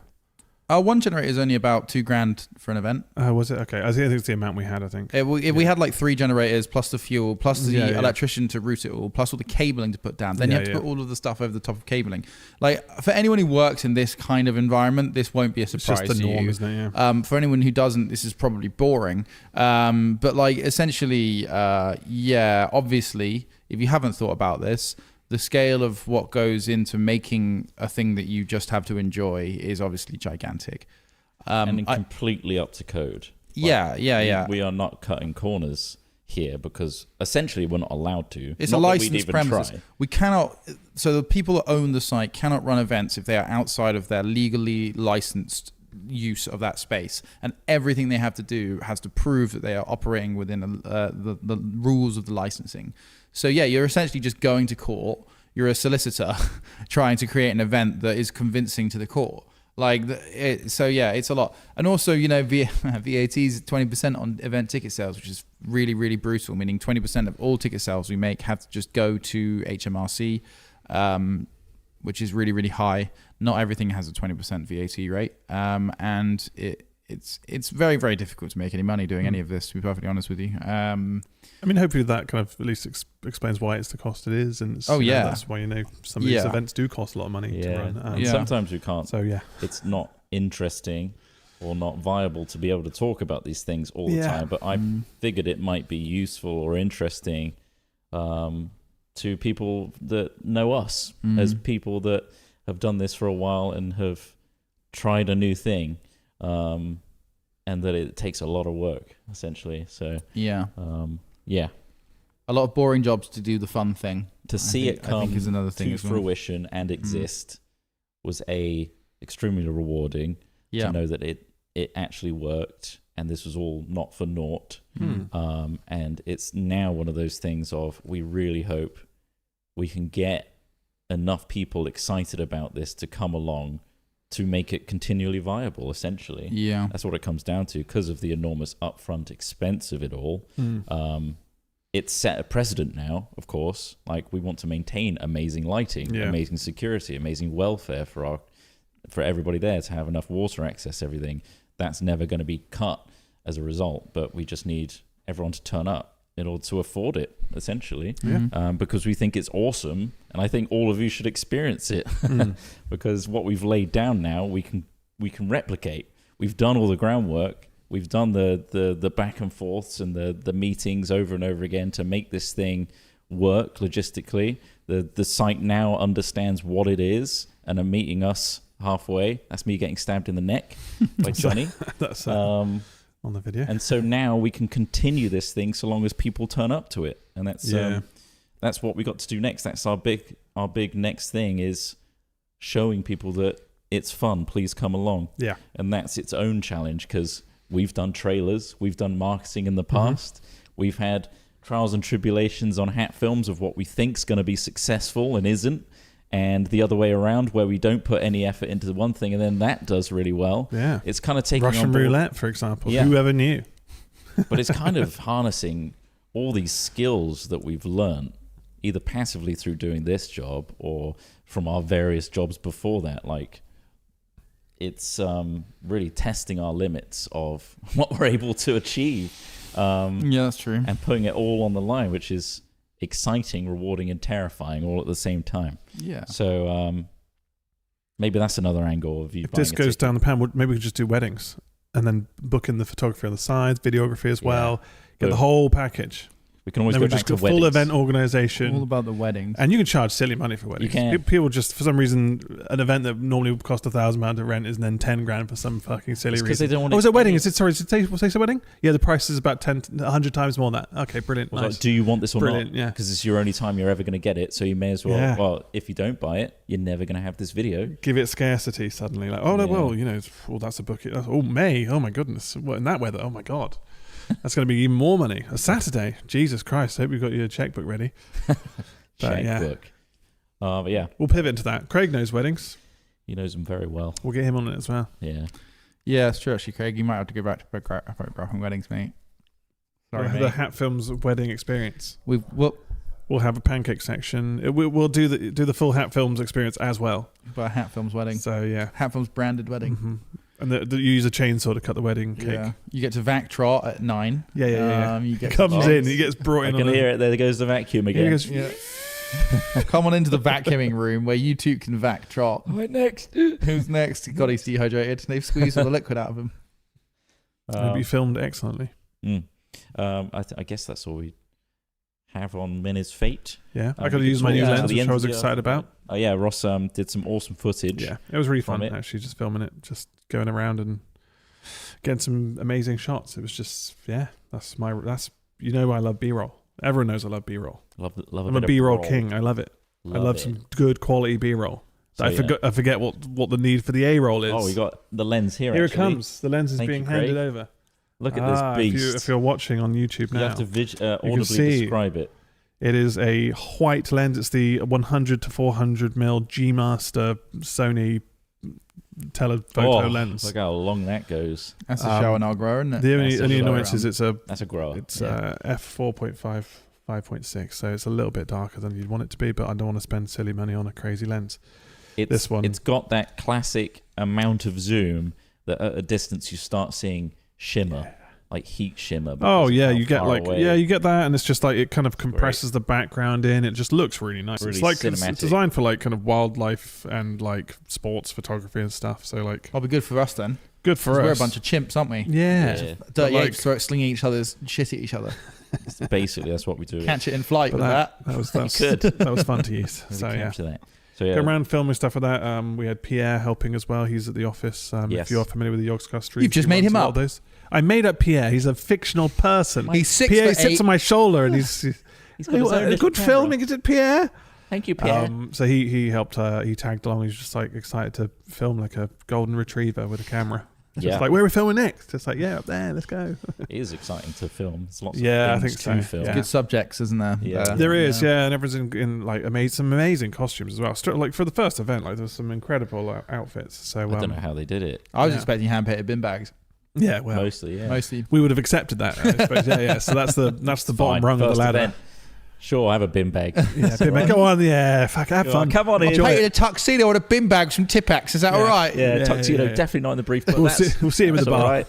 One generator is only about $2,000 for an event. Was it? Okay. I think it's the amount we had, I think. We had like 3 generators, plus the fuel, plus the electrician to route it all, plus all the cabling to put down. Then you have to put all of the stuff over the top of cabling. Like, for anyone who works in this kind of environment, this won't be a surprise it's just the norm, you. Isn't it? Yeah. For anyone who doesn't, this is probably boring. But like, essentially, obviously, if you haven't thought about this, the scale of what goes into making a thing that you just have to enjoy is obviously gigantic. And completely up to code. We are not cutting corners here because essentially we're not allowed to. It's a licensed premises. We cannot, so the people that own the site cannot run events if they are outside of their legally licensed use of that space, and everything they have to do has to prove that they are operating within the rules of the licensing. So yeah, you're essentially just going to court. You're a solicitor trying to create an event that is convincing to the court. So yeah, it's a lot. And also, you know, VAT is 20% on event ticket sales, which is really, really brutal, meaning 20% of all ticket sales we make have to just go to HMRC, which is really, really high. Not everything has a 20% VAT rate. And it's very, very difficult to make any money doing any of this, to be perfectly honest with you. I mean, hopefully that kind of at least explains why it's the cost it is. And that's why, you know, some of these events do cost a lot of money to run. And sometimes we can't. So, yeah. It's not interesting or not viable to be able to talk about these things all the time. But I figured it might be useful or interesting to people that know us as people that have done this for a while and have tried a new thing. And that it takes a lot of work, essentially. So a lot of boring jobs to do the fun thing. To see it come is another thing to fruition and exist was extremely rewarding. To know that it actually worked and this was all not for naught. And it's now one of those things of we really hope we can get enough people excited about this to come along to make it continually viable, essentially. Yeah. That's what it comes down to because of the enormous upfront expense of it all. It's set a precedent now, of course. Like, we want to maintain amazing lighting, amazing security, amazing welfare for everybody there to have enough water access, everything. That's never going to be cut as a result, but we just need everyone to turn up in order to afford it, essentially, because we think it's awesome, and I think all of you should experience it, because what we've laid down now, we can replicate. We've done all the groundwork. We've done the back and forths and the meetings over and over again to make this thing work logistically. The site now understands what it is and are meeting us halfway. That's me getting stabbed in the neck by Johnny. That's on the video. And so now we can continue this thing so long as people turn up to it. And that's what we got to do next. That's our big next thing, is showing people that it's fun. Please come along. Yeah. And that's its own challenge, because we've done trailers, we've done marketing in the past. We've had trials and tribulations on hat films of what we think's going to be successful and isn't. And the other way around, where we don't put any effort into one thing and then that does really well. Yeah. It's kind of taking Russian roulette, for example. Yeah. Whoever knew? But it's kind of harnessing all these skills that we've learned, either passively through doing this job or from our various jobs before that. Like, it's really testing our limits of what we're able to achieve. Yeah, that's true. And putting it all on the line, which is exciting, rewarding, and terrifying all at the same time. Yeah. So maybe that's another angle of you. If this goes down the pan, maybe we could just do weddings and then book in the photography on the sides, videography as well. Get the whole package. We can always then go we back just to go weddings. full event organization. All about the weddings. And you can charge silly money for weddings. You can. People just, for some reason, an event that normally would cost £1,000 to rent is then 10 grand for some fucking silly reason. Because they don't want. Oh, is it a wedding? Is it? Sorry, is it say a wedding? Yeah, the price is about 100 times more than that. Okay, brilliant. Well, Nice. like, do you want this or Brilliant, not? yeah. Because it's your only time you're ever going to get it, so you may as well. Yeah. Well, if you don't buy it, you're never going to have this video. Give it scarcity suddenly. Like, oh no, Yeah. well, you know, that's a bucket. Oh, May. Oh my goodness. What in that weather? Oh my god. That's going to be even more money. A Saturday. Jesus Christ. I hope you've got your checkbook ready. Checkbook. But yeah, we'll pivot into that. Craig knows weddings. he knows them very well. We'll get him on it as well. Yeah. Yeah, it's true, actually, Craig. You might have to go back to photographing weddings, mate. Sorry, The mate. Hat Films wedding experience. We'll have a pancake section. We'll do the full Hat Films experience as well. a Hat Films wedding. So yeah, Hat Films branded wedding. Mm-hmm. And you use a chainsaw to cut the wedding cake. Yeah. You get to vac trot at 9. Yeah. You get Comes in, he gets brought in. I can hear it. There goes the vacuum again. Yeah. Come on into the vacuuming room where you two can vac trot. Right next. Who's next? God, he's dehydrated. They've squeezed all the liquid out of him. It'll be filmed excellently. I guess that's all we have on Minnie's fate. Yeah, I could use my new lens, which I was excited about. Oh yeah, Ross did some awesome footage. Yeah, it was really fun it. actually, just filming it, just going around and getting some amazing shots. It was just that's I love B-roll. Everyone knows I love B-roll. Love I'm a B-roll king. I love it. I love it. some good quality B-roll. So, I forget what the need for the A-roll is. Oh, we got the lens here. Here actually. it comes. The lens is Thank being you, Craig. handed over. Look at this beast. If you're watching on YouTube now, You have to audibly see describe it. it is a white lens. It's the 100 to 400mm G Master Sony telephoto lens. Look how long that goes. That's a show and I'll grow, isn't it? The That's a only blow annoyance is That's a grower. it's f4.5 5.6, so it's a little bit darker than you'd want it to be, but I don't want to spend silly money on a crazy lens. This one, it's got that classic amount of zoom that at a distance you start seeing shimmer, like heat shimmer. Oh yeah, you you get you get that, and it's just like it kind of compresses the background in. It just looks really nice. Really it's like cinematic. it's designed for like kind of wildlife and like sports photography and stuff. So like, I'll be good for us then. good for us. We're a bunch of chimps, aren't we? yeah. Dirty But, apes slinging each other's shit at each other. Basically, that's what we do. Catch it in flight But with that. that was could. that was fun to use. We So yeah. capture that. So yeah, Go around filming stuff with that. We had Pierre helping as well. He's at the office. Yes. If you are familiar with the Yogscast Street, You've just made him up. I made up Pierre. He's a fictional person. He's 6'8". Pierre sits on my shoulder and he's got his own little good camera. filming. Is it Pierre? thank you, Pierre. So he helped. He tagged along. He's just like excited to film like a golden retriever with a camera. It's just like, where are we filming next? It's like, yeah, up there. Let's go. It is exciting to film. There's lots Yeah, I of things think so. to film. Yeah. Good subjects, isn't there? Yeah. There is, yeah, and everyone's in like some amazing costumes as well. Like for the first event, like there was some incredible outfits. So I don't know how they did it. I was Yeah. expecting hand-painted bin bags. yeah, well, Mostly, yeah. Mostly. we would have accepted that. I suppose. Yeah. So that's the bottom Fine. rung of First the ladder. event. Sure, I have a bin bag. Yeah, bit, mate, go on, yeah, fuck, have fun. Come on in. Enjoy Painted it. a tuxedo or a bin bags from Tipex. Is that all right? Yeah, Yeah, tuxedo, yeah. definitely not in the brief. But We'll see him in the that's all bar. right.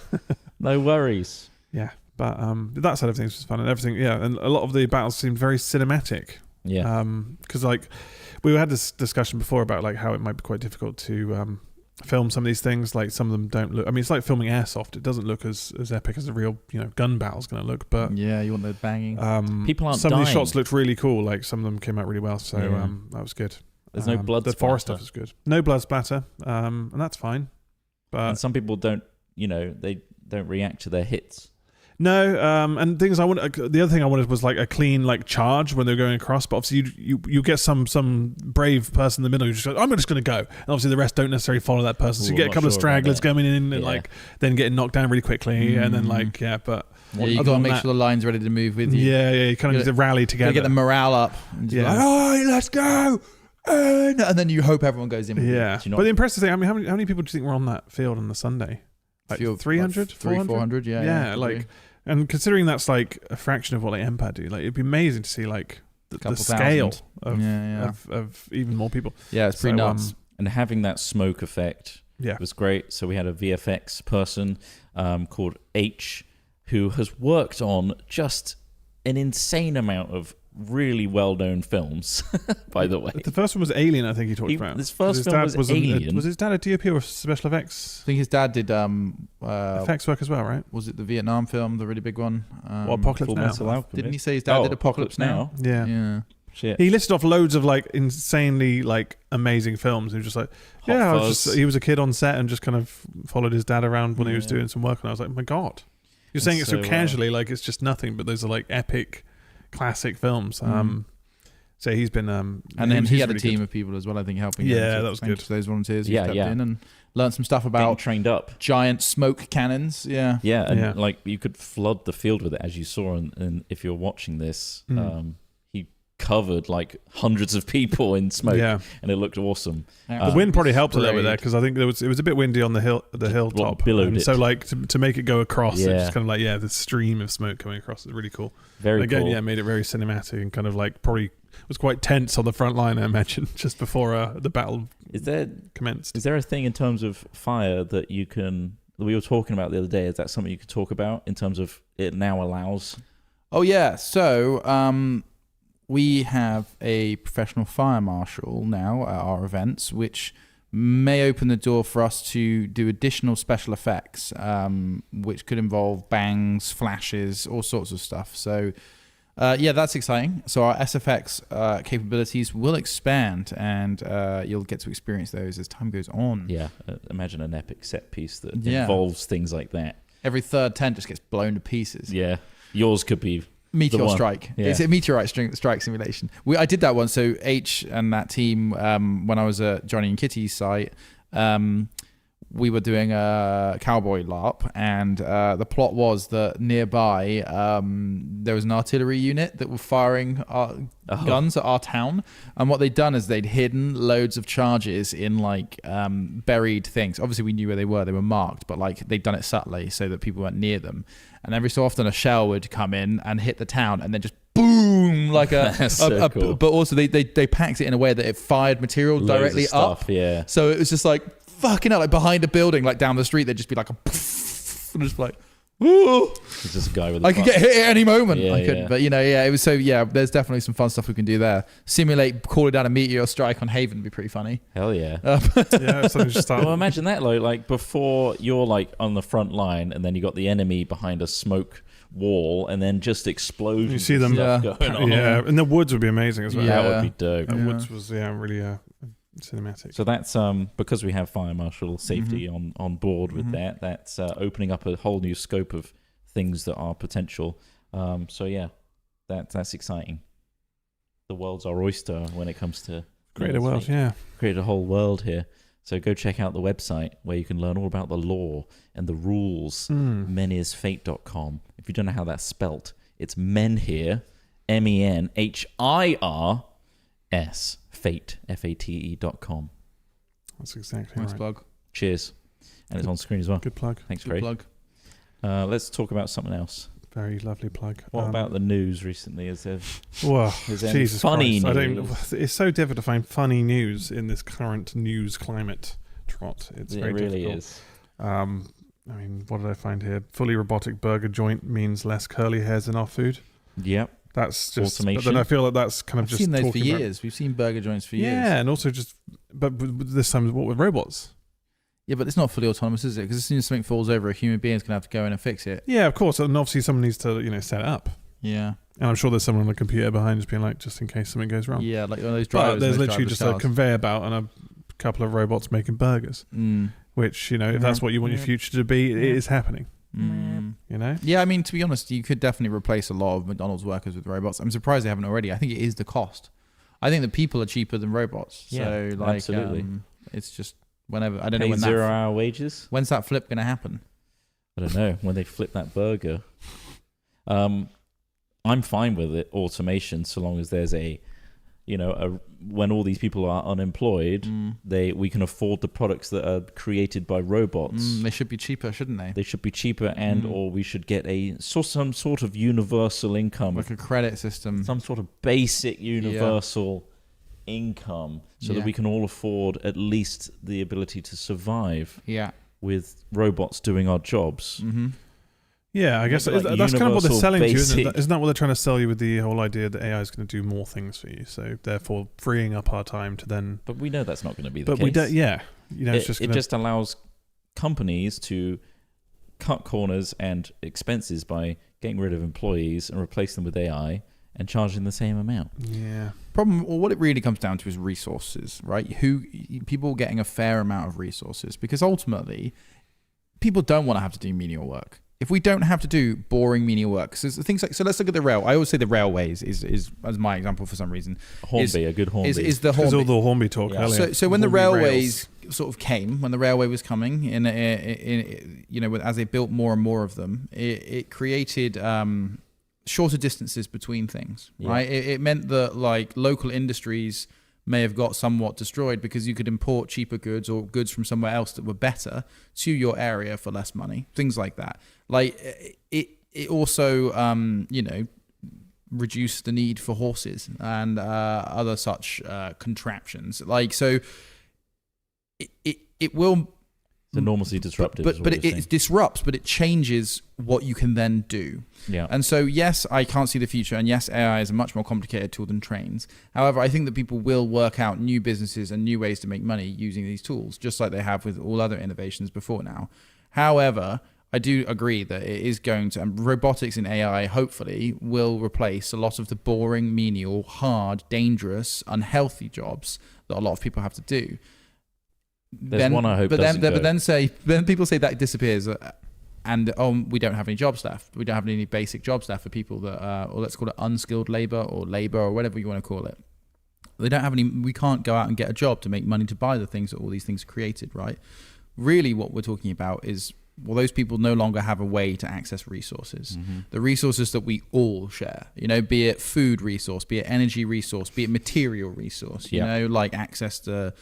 No worries. Yeah, but that side of things was fun and everything. Yeah, and a lot of the battles seemed very cinematic. Yeah. Because like we had this discussion before about like how it might be quite difficult to film some of these things. Like some of them don't look. I mean, it's like filming airsoft. It doesn't look as epic as a real gun battle's going to look. But Yeah, you want the banging. People aren't some of these dying. shots looked really cool. Like some of them came out really well. So Yeah. that was good. There's no blood The splatter. forest stuff is good. No blood splatter, and that's fine. But And some people don't, they don't react to their hits. no, and things the other thing I wanted was like a clean like charge when they're going across. But obviously you get some brave person in the middle who just goes, I'm just going to go. And obviously the rest don't necessarily follow that person. So Ooh, you get I'm a couple not of sure about stragglers that. coming in and Yeah. like then getting knocked down really quickly, and then like but Yeah, you got to make sure the line's ready to move with you. yeah, you kind of need to rally You together. get the morale up. And just Yeah. like, all right, let's go. And then you hope everyone goes in with you. yeah, Do you not- but the impressive thing, I mean, how many people do you think were on that field on the Sunday? Like Few- 300, 400, yeah. Yeah, like, and considering that's like a fraction of what like Empire do, like it'd be amazing to see like the Couple scale thousand. of, Yeah. of even more people. Yeah, it's pretty So, nuts. And having that smoke effect Yeah, was great. So we had a VFX person called H who has worked on just an insane amount of really well-known films, by the way. The first one was Alien, I think he talked about. This first His film dad was Alien. Was his dad a DOP or special effects? I think his dad did Effects work as well, right? was it the Vietnam film, the really big one? Apocalypse Full Now? Metal Alchemist. Didn't he say his dad did Apocalypse Now? Yeah. Yeah. Shit. He listed off loads of like insanely like amazing films. He was just like, he was a kid on set and just kind of followed his dad around when he was doing some work, and I was like, oh my god, you're saying it so casually, like it's just nothing, but those are like epic, classic films. So he's been, and then he had a really team good. of people as well, I think, helping. Yeah, him. that was Thanks good. to those volunteers who Yeah, stepped yeah. in and learned some stuff Getting about trained up. giant smoke cannons. Yeah. Yeah, and Yeah. like you could flood the field with it, as you saw, and if you're watching this, he covered like hundreds of people in smoke, Yeah. and it looked awesome. The wind probably helped a little bit there Sprayed. because I think it was a bit windy on the hilltop, billowed and it. so like to make it go across, Yeah. it's just kind of like the stream of smoke coming across is really cool. Very Again, cool. yeah, made it very cinematic and kind of like probably was quite tense on the front line, I imagine, just before the battle Is there commenced. a thing in terms of fire that you can? That we were talking about the other day. Is that something you could talk about in terms of it now allows? Oh yeah. So we have a professional fire marshal now at our events, which may open the door for us to do additional special effects, which could involve bangs, flashes, all sorts of stuff. So yeah, that's exciting. So our SFX capabilities will expand, and you'll get to experience those as time goes on. Yeah, imagine an epic set piece that Yeah. involves things like that. Every third tent just gets blown to pieces. Yeah, yours could be Meteor the one. strike. Yeah. It's a meteorite strike simulation. I did that one. So H and that team, when I was at Johnny and Kitty's site, we were doing a cowboy LARP, and the plot was that nearby there was an artillery unit that were firing guns at our town, and what they'd done is they'd hidden loads of charges in like buried things. Obviously we knew where they were marked, but like they'd done it subtly so that people weren't near them, and every so often a shell would come in and hit the town and then just boom, like That's so cool. but also they packed it in a way that it fired material Loads of directly stuff, up. yeah. So it was just like fucking hell, like behind a building, like down the street, there'd just be like a and just like, ooh, It's just a guy with. I could get hit at any moment. Yeah, I couldn't, yeah. but it was so. Yeah, there's definitely some fun stuff we can do there. Simulate calling down a meteor strike on Haven would be pretty funny. Hell yeah. Yeah, something just started. Well, imagine that, like before you're like on the front line, and then you got the enemy behind a smoke wall, and then just explosions. You see them, and Yeah. stuff going on. yeah, and the woods would be amazing as well. Yeah. That would be dope. The woods was really cinematic. So that's because we have fire marshal safety Mm-hmm. on board with that. That's opening up a whole new scope of things that are potential. So yeah, that's exciting. The world's our oyster when it comes to Create a world, yeah. create a whole world here. So go check out the website where you can learn all about the law and the rules. Menhirsfate.com. If you don't know how that's spelt, it's Menhir, MENHIRS, fate, FATE.com. That's exactly Nice right. plug. Cheers. And it's on screen as well. Good plug. Thanks, Good Craig. plug. Let's talk about something else. Very lovely plug. What about the news recently? Is there any Jesus funny Christ. news? It's so difficult to find funny news in this current news climate, Trot. It's It very really difficult. is. I mean, what did I find here? Fully robotic burger joint means less curly hairs in our food. Yep. That's just. But Automation. then I feel like that's kind of I've just. seen those for talking about- years. We've seen burger joints for years. Yeah, and also just. But this time, what with robots? Yeah, but it's not fully autonomous, is it? Because as soon as something falls over, a human being's gonna have to go in and fix it. Yeah, of course. And obviously, someone needs to set it up. Yeah. And I'm sure there's someone on the computer behind just being like, just in case something goes wrong. Yeah, like one of those But drivers. there's those literally driverless just a cars. conveyor belt and a couple of robots making burgers. Which, if that's what you want your future to be, it is happening. Yeah, I mean, to be honest, you could definitely replace a lot of McDonald's workers with robots. I'm surprised they haven't already. I think it is the cost. I think the people are cheaper than robots. So, Yeah, absolutely. It's just whenever. I don't know Pay when 0-hour wages. When's that flip going to happen? I don't know when they flip that burger. I'm fine with it, automation, so long as there's when all these people are unemployed, we can afford the products that are created by robots. They should be cheaper, shouldn't they? They should be cheaper, or we should get some sort of universal income, Like a credit system. some sort of basic universal income, so that we can all afford at least the ability to survive. Yeah. With robots doing our jobs. Yeah, I guess Maybe like that's kind of what they're universal selling to you, isn't basic- it? Isn't that what they're trying to sell you with the whole idea that AI is going to do more things for you? So therefore, freeing up our time to then. But we know that's not going to be the But case. we don't. Yeah, it's just. It just allows companies to cut corners and expenses by getting rid of employees and replace them with AI and charging the same amount. Yeah. Problem, or what it really comes down to is resources, right? People getting a fair amount of resources, because ultimately, people don't want to have to do menial work. If we don't have to do boring menial work, so things like, so let's look at the rail. I always say the railways is as my example for some reason. Hornby, a good Hornby. Is the Because Hornby. all the Hornby talk earlier. So when the Hornby railways sort of came, when the railway was coming, as they built more and more of them, it created shorter distances between things, right? It meant that like local industries may have got somewhat destroyed because you could import cheaper goods or goods from somewhere else that were better to your area for less money, things like that. Like it also, reduced the need for horses and other such contraptions. Like, so it will. It's enormously disruptive. But it disrupts, but it changes what you can then do. Yeah. And so, yes, I can't see the future. And yes, AI is a much more complicated tool than trains. However, I think that people will work out new businesses and new ways to make money using these tools, just like they have with all other innovations before now. However, I do agree that it is going to, and robotics and AI hopefully will replace a lot of the boring, menial, hard, dangerous, unhealthy jobs that a lot of people have to do. There's one I hope doesn't go. But then people say that disappears, and we don't have any jobs left. We don't have any basic jobs left for people that, or let's call it unskilled labor or whatever you want to call it. They don't have any. We can't go out and get a job to make money to buy the things that all these things are created, right? Really, what we're talking about is, well, those people no longer have a way to access resources. Mm-hmm. The resources that we all share, be it food resource, be it energy resource, be it material resource, like access to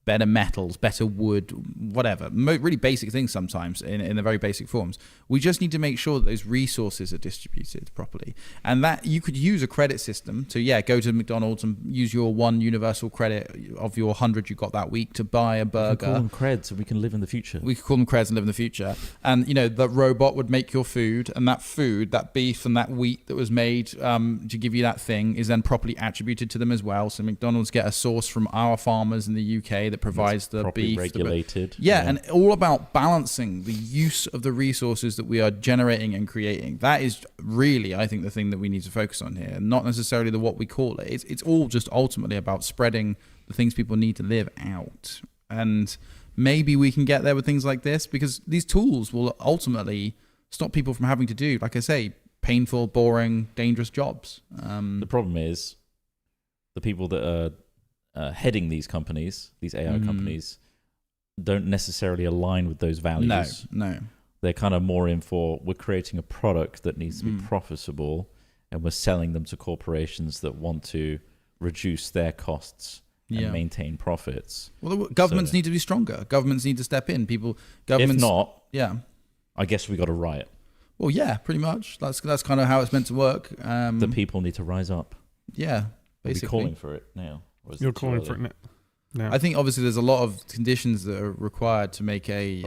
better metals, better wood, whatever. Really basic things sometimes in the very basic forms. We just need to make sure that those resources are distributed properly. And that you could use a credit system to, go to McDonald's and use your one universal credit of your 100 you got that week to buy a burger. We can call them creds so we can live in the future. We could call them creds and live in the future. And, the robot would make your food, and that beef and that wheat that was made to give you that thing is then properly attributed to them as well. So McDonald's get a source from our farmers in the UK that provides the beef. Regulated. And all about balancing the use of the resources that we are generating and creating. That is really, I think, the thing that we need to focus on here, not necessarily what we call it. It's all just ultimately about spreading the things people need to live out. And maybe we can get there with things like this, because these tools will ultimately stop people from having to do, like I say, painful, boring, dangerous jobs. The problem is the people that are heading these companies, these AI companies, don't necessarily align with those values. No. They're kind of more in for, we're creating a product that needs to be profitable, and we're selling them to corporations that want to reduce their costs and maintain profits. Well, governments need to be stronger. Governments need to step in. Governments, if not, I guess we got to riot. Well, yeah, pretty much. That's kind of how it's meant to work. The people need to rise up. Yeah, Are basically. we calling for it now? You're calling for it now. I think obviously there's a lot of conditions that are required to make a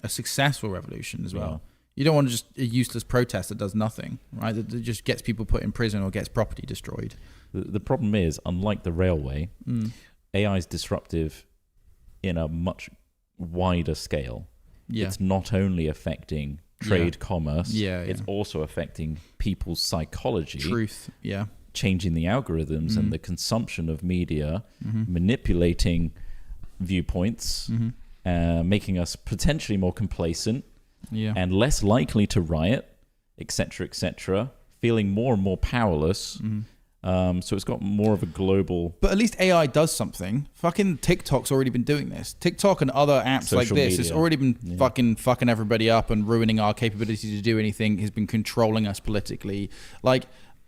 successful revolution as well. Yeah. You don't want just a useless protest that does nothing, right? That just gets people put in prison or gets property destroyed. The problem is, unlike the railway, AI is disruptive in a much wider scale. Yeah. It's not only affecting trade, commerce, it's also affecting people's psychology. Truth, changing the algorithms and the consumption of media, manipulating viewpoints, making us potentially more complacent and less likely to riot, etc., feeling more and more powerless. So it's got more of a global... But at least AI does something. Fucking TikTok's already been doing this. TikTok and other apps Social like this media. has already been fucking everybody up and ruining our capability to do anything, has been controlling us politically. Like,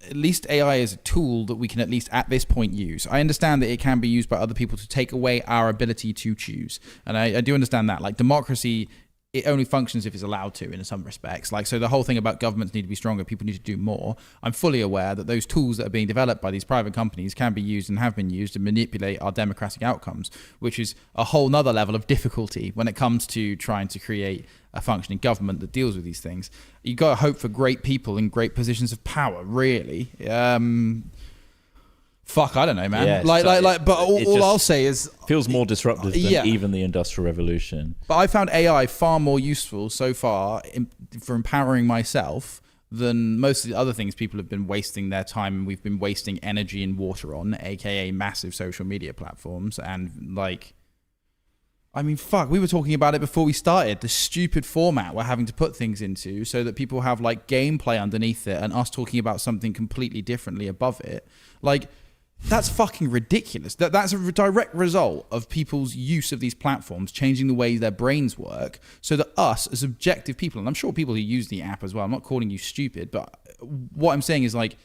at least AI is a tool that we can at least at this point use. I understand that it can be used by other people to take away our ability to choose. And I do understand that. Like, democracy it only functions if it's allowed to in some respects. Like, so the whole thing about governments need to be stronger, people need to do more. I'm fully aware that those tools that are being developed by these private companies can be used and have been used to manipulate our democratic outcomes, which is a whole nother level of difficulty when it comes to trying to create a functioning government that deals with these things. You got to hope for great people in great positions of power, really. Fuck, I don't know, man. Yeah, but all I'll say is feels more disruptive than even the Industrial Revolution. But I found AI far more useful so far for empowering myself than most of the other things people have been wasting their time and we've been wasting energy and water on, aka massive social media platforms. And like, I mean, fuck, we were talking about it before we started, the stupid format we're having to put things into so that people have like gameplay underneath it and us talking about something completely differently above it. Like, that's fucking ridiculous. That's a direct result of people's use of these platforms changing the way their brains work so that us as objective people, and I'm sure people who use the app as well, I'm not calling you stupid, but what I'm saying is like,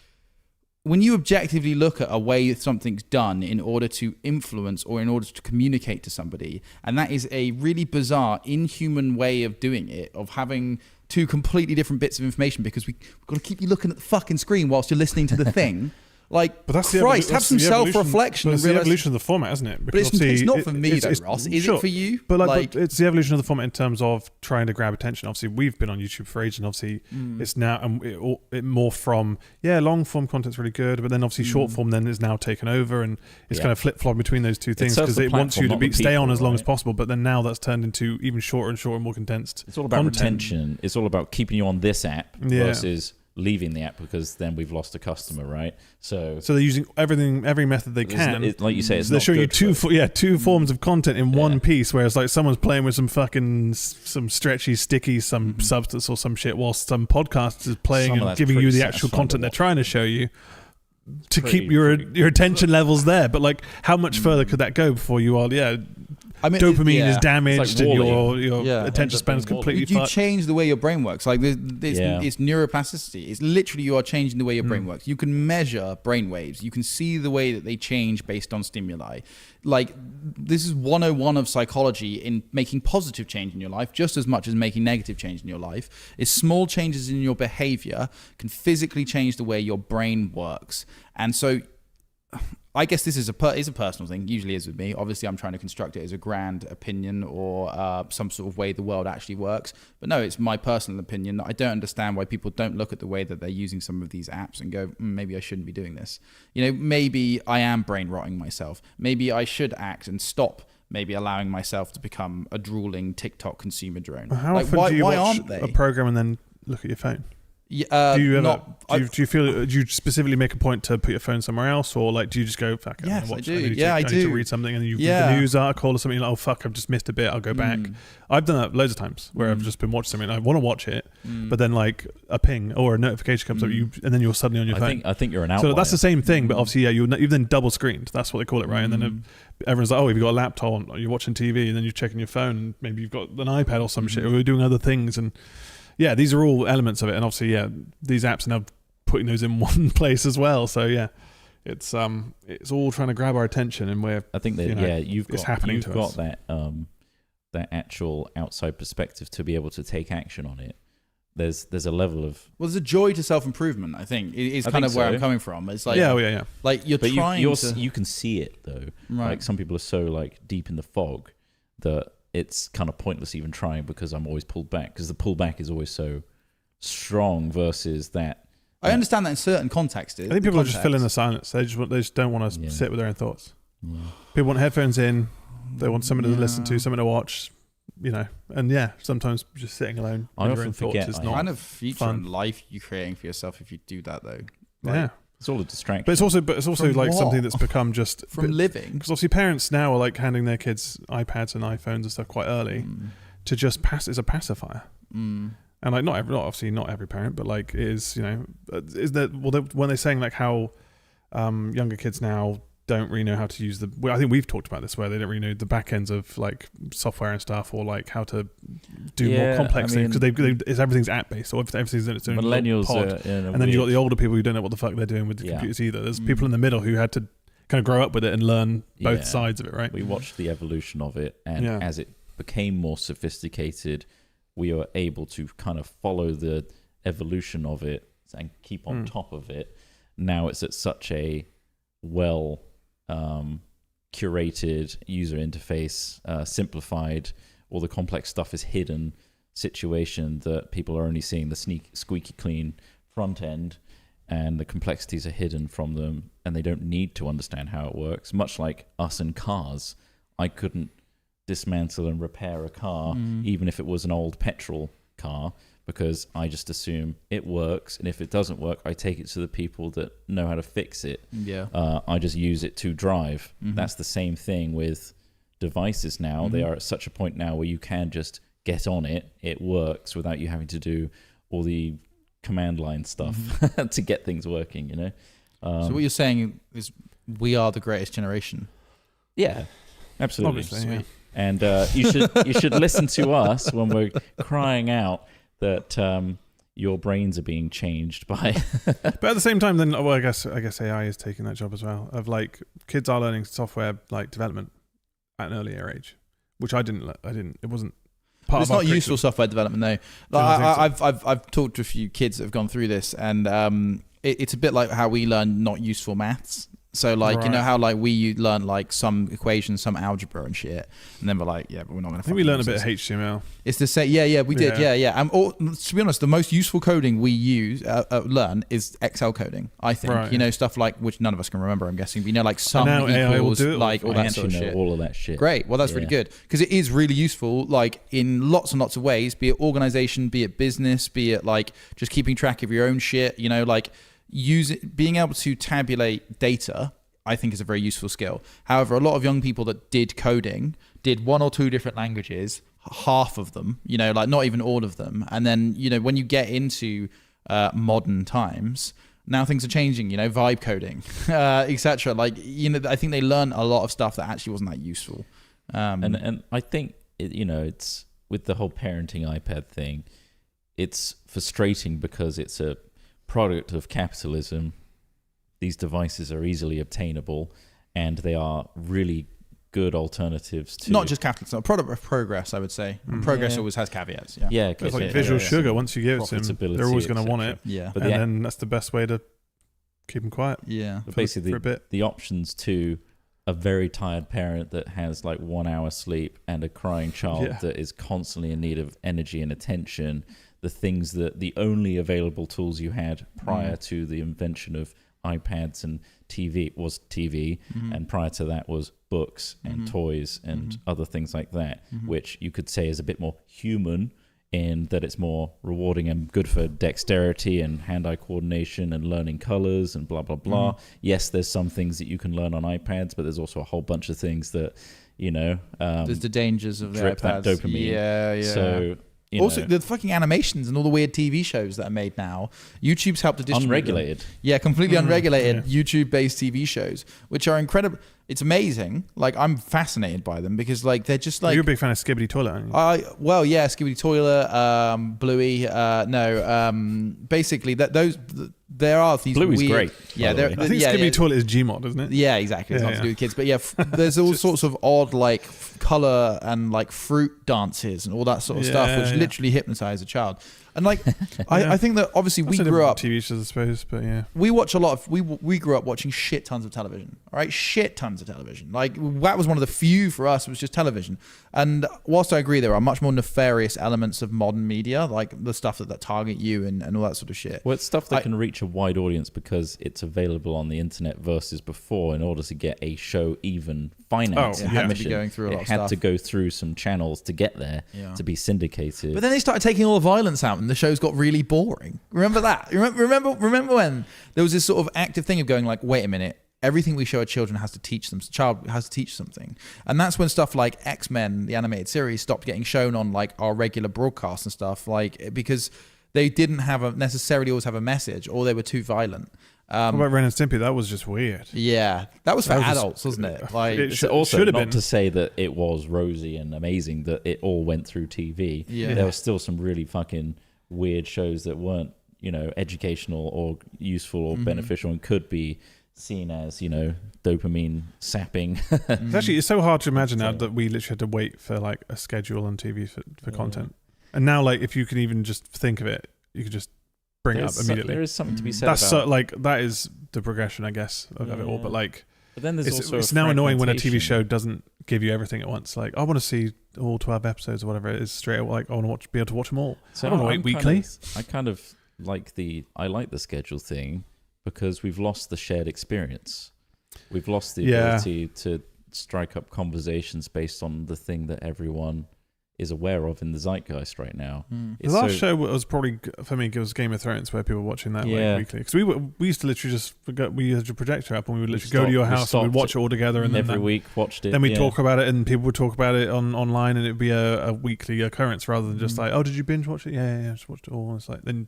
when you objectively look at a way something's done in order to influence or in order to communicate to somebody, and that is a really bizarre, inhuman way of doing it, of having two completely different bits of information because we've got to keep you looking at the fucking screen whilst you're listening to the thing. Like, but that's Christ, have some self-reflection. It's the evolution of the format, isn't it? Because but it's not for me, though, Ross. Is it for you? But like, it's the evolution of the format in terms of trying to grab attention. Obviously, we've been on YouTube for ages, and obviously, it's now it morphed from long form content's really good, but then obviously short form then is now taken over, and it's kind of flip flop between those two things because it wants you to stay on as long as possible. But then now that's turned into even shorter and shorter, more condensed. It's all about retention. It's all about keeping you on this app versus leaving the app because then we've lost a customer, right? So they're using every method they can. Like you say, it's they're showing you two forms of content in one piece, whereas like someone's playing with some stretchy, sticky, some substance or some shit, whilst some podcast is playing and giving you the actual content they're trying to show you to keep your attention levels there. But like, how much further could that go before you are? I mean, dopamine is damaged and your attention span is completely fucked. You change the way your brain works. Like it's neuroplasticity. It's literally you are changing the way your brain works. You can measure brain waves. You can see the way that they change based on stimuli. Like, this is 101 of psychology in making positive change in your life just as much as making negative change in your life. Is small changes in your behavior can physically change the way your brain works. And so I guess this is a personal thing, usually is with me. Obviously, I'm trying to construct it as a grand opinion or some sort of way the world actually works. But no, it's my personal opinion that I don't understand why people don't look at the way that they're using some of these apps and go, maybe I shouldn't be doing this. You know, maybe I am brain rotting myself. Maybe I should act and stop maybe allowing myself to become a drooling TikTok consumer drone. How often do you watch a program and then look at your phone? Yeah, do you specifically make a point to put your phone somewhere else, or like do you just go fuck? Yes, I do. I need to read something, and you read the news article or something. Like, oh fuck, I've just missed a bit. I'll go back. I've done that loads of times where I've just been watching something. I want to watch it, but then like a ping or a notification comes up, and then you're suddenly on your phone. I think you're an outlier. So that's the same thing, but obviously, you've then double screened. That's what they call it, right? And then everyone's like, oh, you've got a laptop, or you're watching TV, and then you're checking your phone, and maybe you've got an iPad or some shit, or you're doing other things, and yeah, these are all elements of it, and obviously, these apps are now putting those in one place as well. So it's all trying to grab our attention, and I think that you've got that that actual outside perspective to be able to take action on it. There's a level of there's a joy to self-improvement. I think is kind of where I'm coming from. It's like like you're trying you can see it though. Right. Like some people are so like deep in the fog that it's kind of pointless even trying because I'm always pulled back because the pullback is always so strong versus that. I understand that in certain contexts. I think people are just filling the silence. They just don't want to sit with their own thoughts. Yeah. People want headphones in. They want somebody to listen to, somebody to watch. You know, and sometimes just sitting alone. I often forget. It's not kind of feature in life you're creating for yourself if you do that though. Like, it's all a distraction. But it's also like something that's become just from living. Because obviously parents now are like handing their kids iPads and iPhones and stuff quite early to just pass as a pacifier. And like not every parent, but like it is, you know, is that when they're saying like how younger kids now don't really know how to use I think we've talked about this where they don't really know the back ends of like software and stuff, or like how to do more complex things because everything's app based, or everything's in its own millennials pod. And then you've got the older people who don't know what the fuck they're doing with the computers either. There's people in the middle who had to kind of grow up with it and learn both sides of it, right? We watched the evolution of it, and as it became more sophisticated, we were able to kind of follow the evolution of it and keep on top of it. Now it's at such a well curated user interface, simplified, all the complex stuff is hidden situation that people are only seeing the squeaky clean front end, and the complexities are hidden from them, and they don't need to understand how it works. Much like us and cars, I couldn't dismantle and repair a car, even if it was an old petrol car, because I just assume it works, and if it doesn't work, I take it to the people that know how to fix it. I just use it to drive. That's the same thing with devices now. They are at such a point now where you can just get on it, it works without you having to do all the command line stuff to get things working, you know. So what you're saying is we are the greatest generation. Yeah, absolutely. Obviously, yeah. And you should listen to us when we're crying out that your brains are being changed by. But at the same time, then, well, I guess AI is taking that job as well. Of like, kids are learning software like development at an earlier age, which I didn't. It wasn't. It's not useful software development though. Like, I've talked to a few kids that have gone through this, and it's a bit like how we learn not useful maths. So like, you know how like we learn like some equations, some algebra and shit, and then we're like, yeah, but we're not going to. I think we learned a bit of HTML. It's the same. Yeah, we did. Yeah. Or, to be honest, the most useful coding we use learn is Excel coding. I think you know stuff like which none of us can remember. I'm guessing, but you know, like sum equals, like all that sort of shit. All of that shit. Great. Well, that's really good because it is really useful, like in lots and lots of ways. Be it organization, be it business, be it like just keeping track of your own shit. You know, like. Being able to tabulate data, I think, is a very useful skill. However, a lot of young people that did coding did 1 or 2 different languages, half of them, you know, like not even all of them. And then, you know, when you get into modern times, now things are changing, you know, vibe coding, etc. Like, you know, I think they learn a lot of stuff that actually wasn't that useful. And I think, you know, it's with the whole parenting iPad thing, it's frustrating because it's a product of capitalism. These devices are easily obtainable, and they are really good alternatives to not just capitalism, a product of progress, I would say. And progress always has caveats. Yeah, it's like visual sugar. Once you give it to them, they're always going to want it. Yeah, but then that's the best way to keep them quiet. Yeah, but basically, for a bit. The options to a very tired parent that has like 1 hour sleep and a crying child that is constantly in need of energy and attention. The things that the only available tools you had prior to the invention of iPads and TV was TV, and prior to that was books and toys and other things like that, which you could say is a bit more human in that it's more rewarding and good for dexterity and hand-eye coordination and learning colors and blah, blah, blah. Yes, there's some things that you can learn on iPads, but there's also a whole bunch of things that, you know... there's the dangers of the drip iPads. That dopamine. Yeah. So... Also, the fucking animations and all the weird TV shows that are made now. YouTube's helped to distribute unregulated. them. Yeah, completely unregulated YouTube-based TV shows, which are incredible. It's amazing. Like, I'm fascinated by them because, like, they're just like... You're a big fan of Skibbity Toilet, aren't you? Skibbity Toilet, Bluey. Basically, there are these Bluey's weird... great. Yeah, I think Skibbity Toilet is Gmod, isn't it? Yeah, exactly. It's not to do with kids. But yeah, there's all sorts of odd, like, color and, like, fruit dances and all that sort of stuff, which literally hypnotize a child. And, like, I think that, obviously, we grew up... TV shows, I suppose, but yeah. We watch a lot of... We grew up watching shit tons of television, all right? Shit tons of television. Like, that was one of the few for us, was just television. And whilst I agree there are much more nefarious elements of modern media, like the stuff that target you and all that sort of shit. Well, it's stuff that can reach a wide audience because it's available on the internet versus before. In order to get a show even financed, it had to be going through a lot of stuff. It had to go through some channels to get there to be syndicated. But then they started taking all the violence out, and the shows got really boring. Remember that? Remember when there was this sort of active thing of going like, wait a minute, everything we show our children has to teach them. Child has to teach something, and that's when stuff like X-Men, the animated series, stopped getting shown on like our regular broadcasts and stuff, like because they didn't necessarily always have a message, or they were too violent. What about Ren and Stimpy? That was just weird. Yeah, that was for adults, wasn't it? Like, it's also not to say that it was rosy and amazing that it all went through TV. Yeah. There were still some really fucking weird shows that weren't, you know, educational or useful or beneficial and could be seen as, you know, dopamine sapping. It's so hard to imagine now that we literally had to wait for like a schedule on TV for content. And now, like, if you can even just think of it, you can just bring it up immediately. There is something to be said That's about that is the progression, I guess, of it all. But like, but then there's it's now annoying when a TV show doesn't give you everything at once. Like, I want to see all 12 episodes or whatever it is straight away. Like, I want to be able to watch them all. So I don't want to wait weekly. I kind of like the schedule thing because we've lost the shared experience. We've lost the ability to strike up conversations based on the thing that everyone is aware of in the zeitgeist right now. The last show was probably, for me, it was Game of Thrones, where people were watching that like, weekly. Because we used to literally just forget, we had your projector up and we would literally go to your house and we'd watch it all together. And every week watched it. Then we'd talk about it and people would talk about it online and it'd be a weekly occurrence rather than just like, oh, did you binge watch it? Yeah, just watched it all. And it's like, then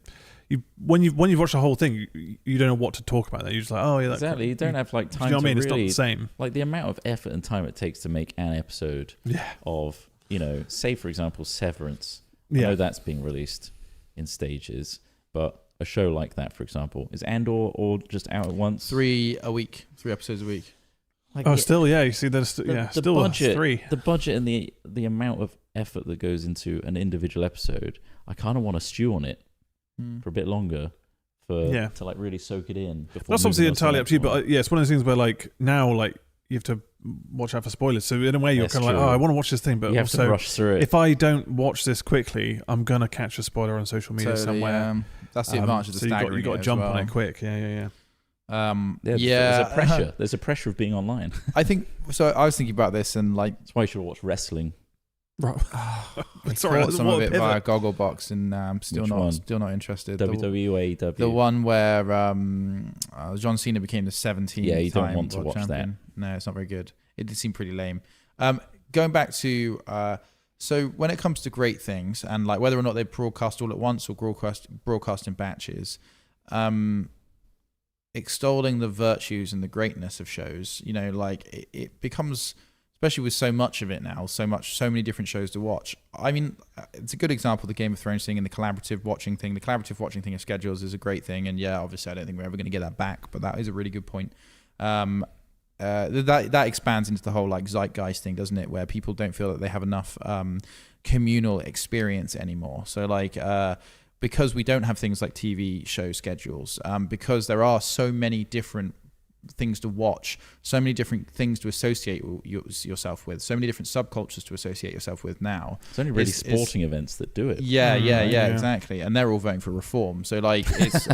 when you've watched the whole thing, you don't know what to talk about. Then you're just like, oh yeah, exactly. You don't have like time. You know what I mean? Really, it's not the same. Like the amount of effort and time it takes to make an episode of, say for example, Severance. I know that's being released in stages, but a show like that, for example, is Andor or just out at once? 3 episodes a week. Like still, you see, there's still budget, 3. The budget and the amount of effort that goes into an individual episode, I kind of want to stew on it for a bit longer to like really soak it in. That's obviously entirely up to you, but it's one of those things where like now like you have to watch out for spoilers. So in a way, you're kind of like, oh, I want to watch this thing, but you have also to rush through it. If I don't watch this quickly, I'm gonna catch a spoiler on social media somewhere. That's the advantage of the staggering. You got to jump on it quick. There's a pressure. There's a pressure of being online. I think so. I was thinking about this, and like that's why you should watch wrestling. Sorry, some of it via Gogglebox, and still not interested. WWE or AEW? The one where John Cena became the 17th. Yeah, you don't want to world watch champion. No, it's not very good. It did seem pretty lame. Going back to so when it comes to great things, and like whether or not they broadcast all at once or broadcast in batches, extolling the virtues and the greatness of shows, like it becomes, especially with so much of it now, so many different shows to watch. I mean, it's a good example of the Game of Thrones thing and the collaborative watching thing. The collaborative watching thing of schedules is a great thing, and obviously I don't think we're ever going to get that back, but that is a really good point. That expands into the whole like zeitgeist thing, doesn't it? Where people don't feel that they have enough communal experience anymore. So like because we don't have things like TV show schedules, because there are so many different things to watch, so many different things to associate yourself with, so many different subcultures to associate yourself with now. It's only really sporting events that do it. Yeah, exactly. And they're all voting for reform. So like it's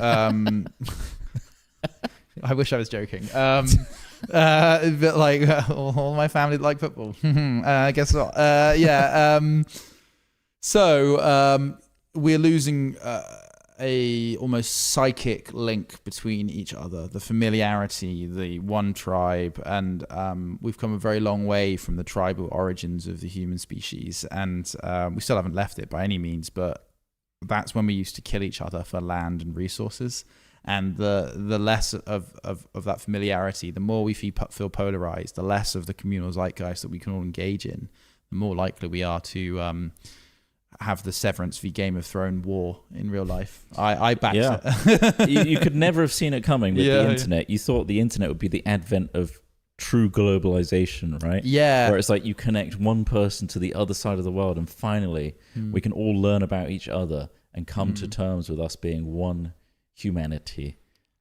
I wish I was joking. But like all my family like football. I guess not. So we're losing a almost psychic link between each other, the familiarity, the one tribe, and we've come a very long way from the tribal origins of the human species, and we still haven't left it by any means, but that's when we used to kill each other for land and resources. And the less of that familiarity, the more we feel polarized, the less of the communal zeitgeist that we can all engage in, the more likely we are to have the Severance v Game of Thrones war in real life. I backed it. you could never have seen it coming with the internet. You thought the internet would be the advent of true globalization, right? Yeah. Where it's like you connect one person to the other side of the world and finally we can all learn about each other and come to terms with us being one humanity.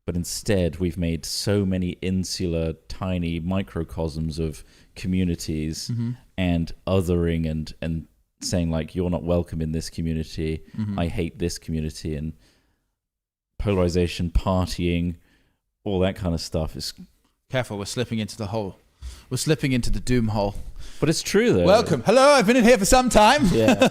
But instead we've made so many insular tiny microcosms of communities and othering and saying like you're not welcome in this community, I hate this community, and polarization, partying, all that kind of stuff is careful, we're slipping into the hole. We're slipping into the doom hole. But it's true though. Welcome. Hello, I've been in here for some time. Yeah.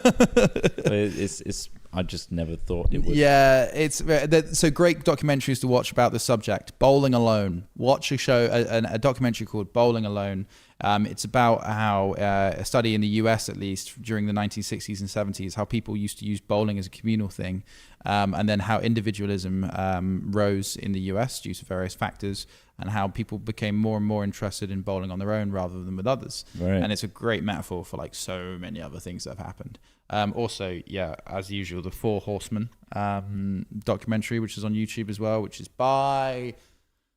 It's I just never thought it would. Yeah, so great documentaries to watch about the subject. Bowling Alone. Watch a show, a documentary called Bowling Alone. It's about how a study in the US, at least during the 1960s and 70s, how people used to use bowling as a communal thing, and then how individualism rose in the US due to various factors, and how people became more and more interested in bowling on their own rather than with others. Right. And it's a great metaphor for like so many other things that have happened. Also, as usual, the Four Horsemen documentary, which is on YouTube as well, which is by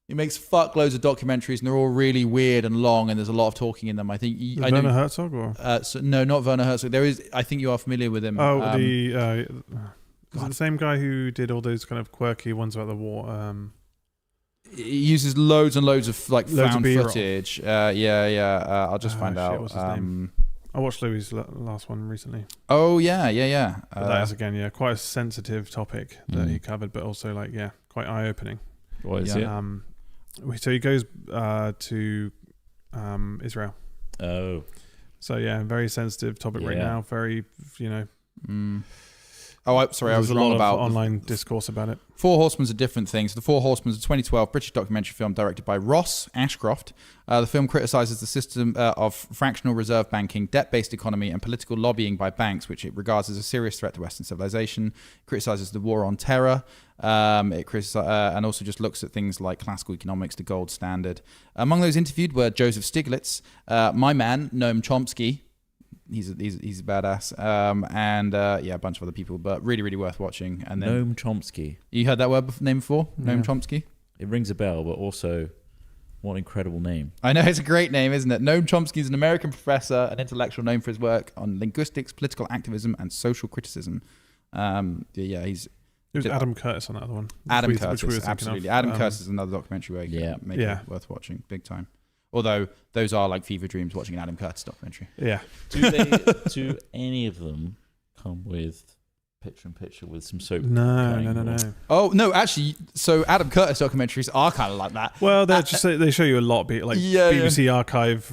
He makes fuckloads of documentaries, and they're all really weird and long, and there's a lot of talking in them. I think I know Werner Herzog, or no, not Werner Herzog. There is. I think you are familiar with him. is it the same guy who did all those kind of quirky ones about the war? He uses loads and loads of like Loads of found B-roll. footage. I'll just find out. What's his name? I watched Louis' last one recently. Oh yeah. But that is again, quite a sensitive topic that he covered, but also quite eye-opening. What is it? So he goes to Israel. Oh. So very sensitive topic right now. Very, Oh, sorry, I was wrong about online discourse about it. Four Horsemen's a different thing. So The Four Horsemen is a 2012 British documentary film directed by Ross Ashcroft. The film criticises the system of fractional reserve banking, debt-based economy, and political lobbying by banks, which it regards as a serious threat to Western civilization. It criticises the war on terror. And also just looks at things like classical economics, the gold standard. Among those interviewed were Joseph Stiglitz, my man, Noam Chomsky. He's a badass, and a bunch of other people, but really, really worth watching. And then Noam Chomsky. You heard that name before? Noam Chomsky? It rings a bell, but also, what an incredible name. I know, it's a great name, isn't it? Noam Chomsky is an American professor and intellectual known for his work on linguistics, political activism, and social criticism. It was Adam Curtis on that other one. Adam Curtis, absolutely. Adam Curtis is another documentary where you make it worth watching, big time. Although those are like fever dreams watching an Adam Curtis documentary. Yeah. Do any of them come with picture-in-picture with some soap? No. Oh no, actually, so Adam Curtis documentaries are kind of like that. Well, they show you a lot, BBC archive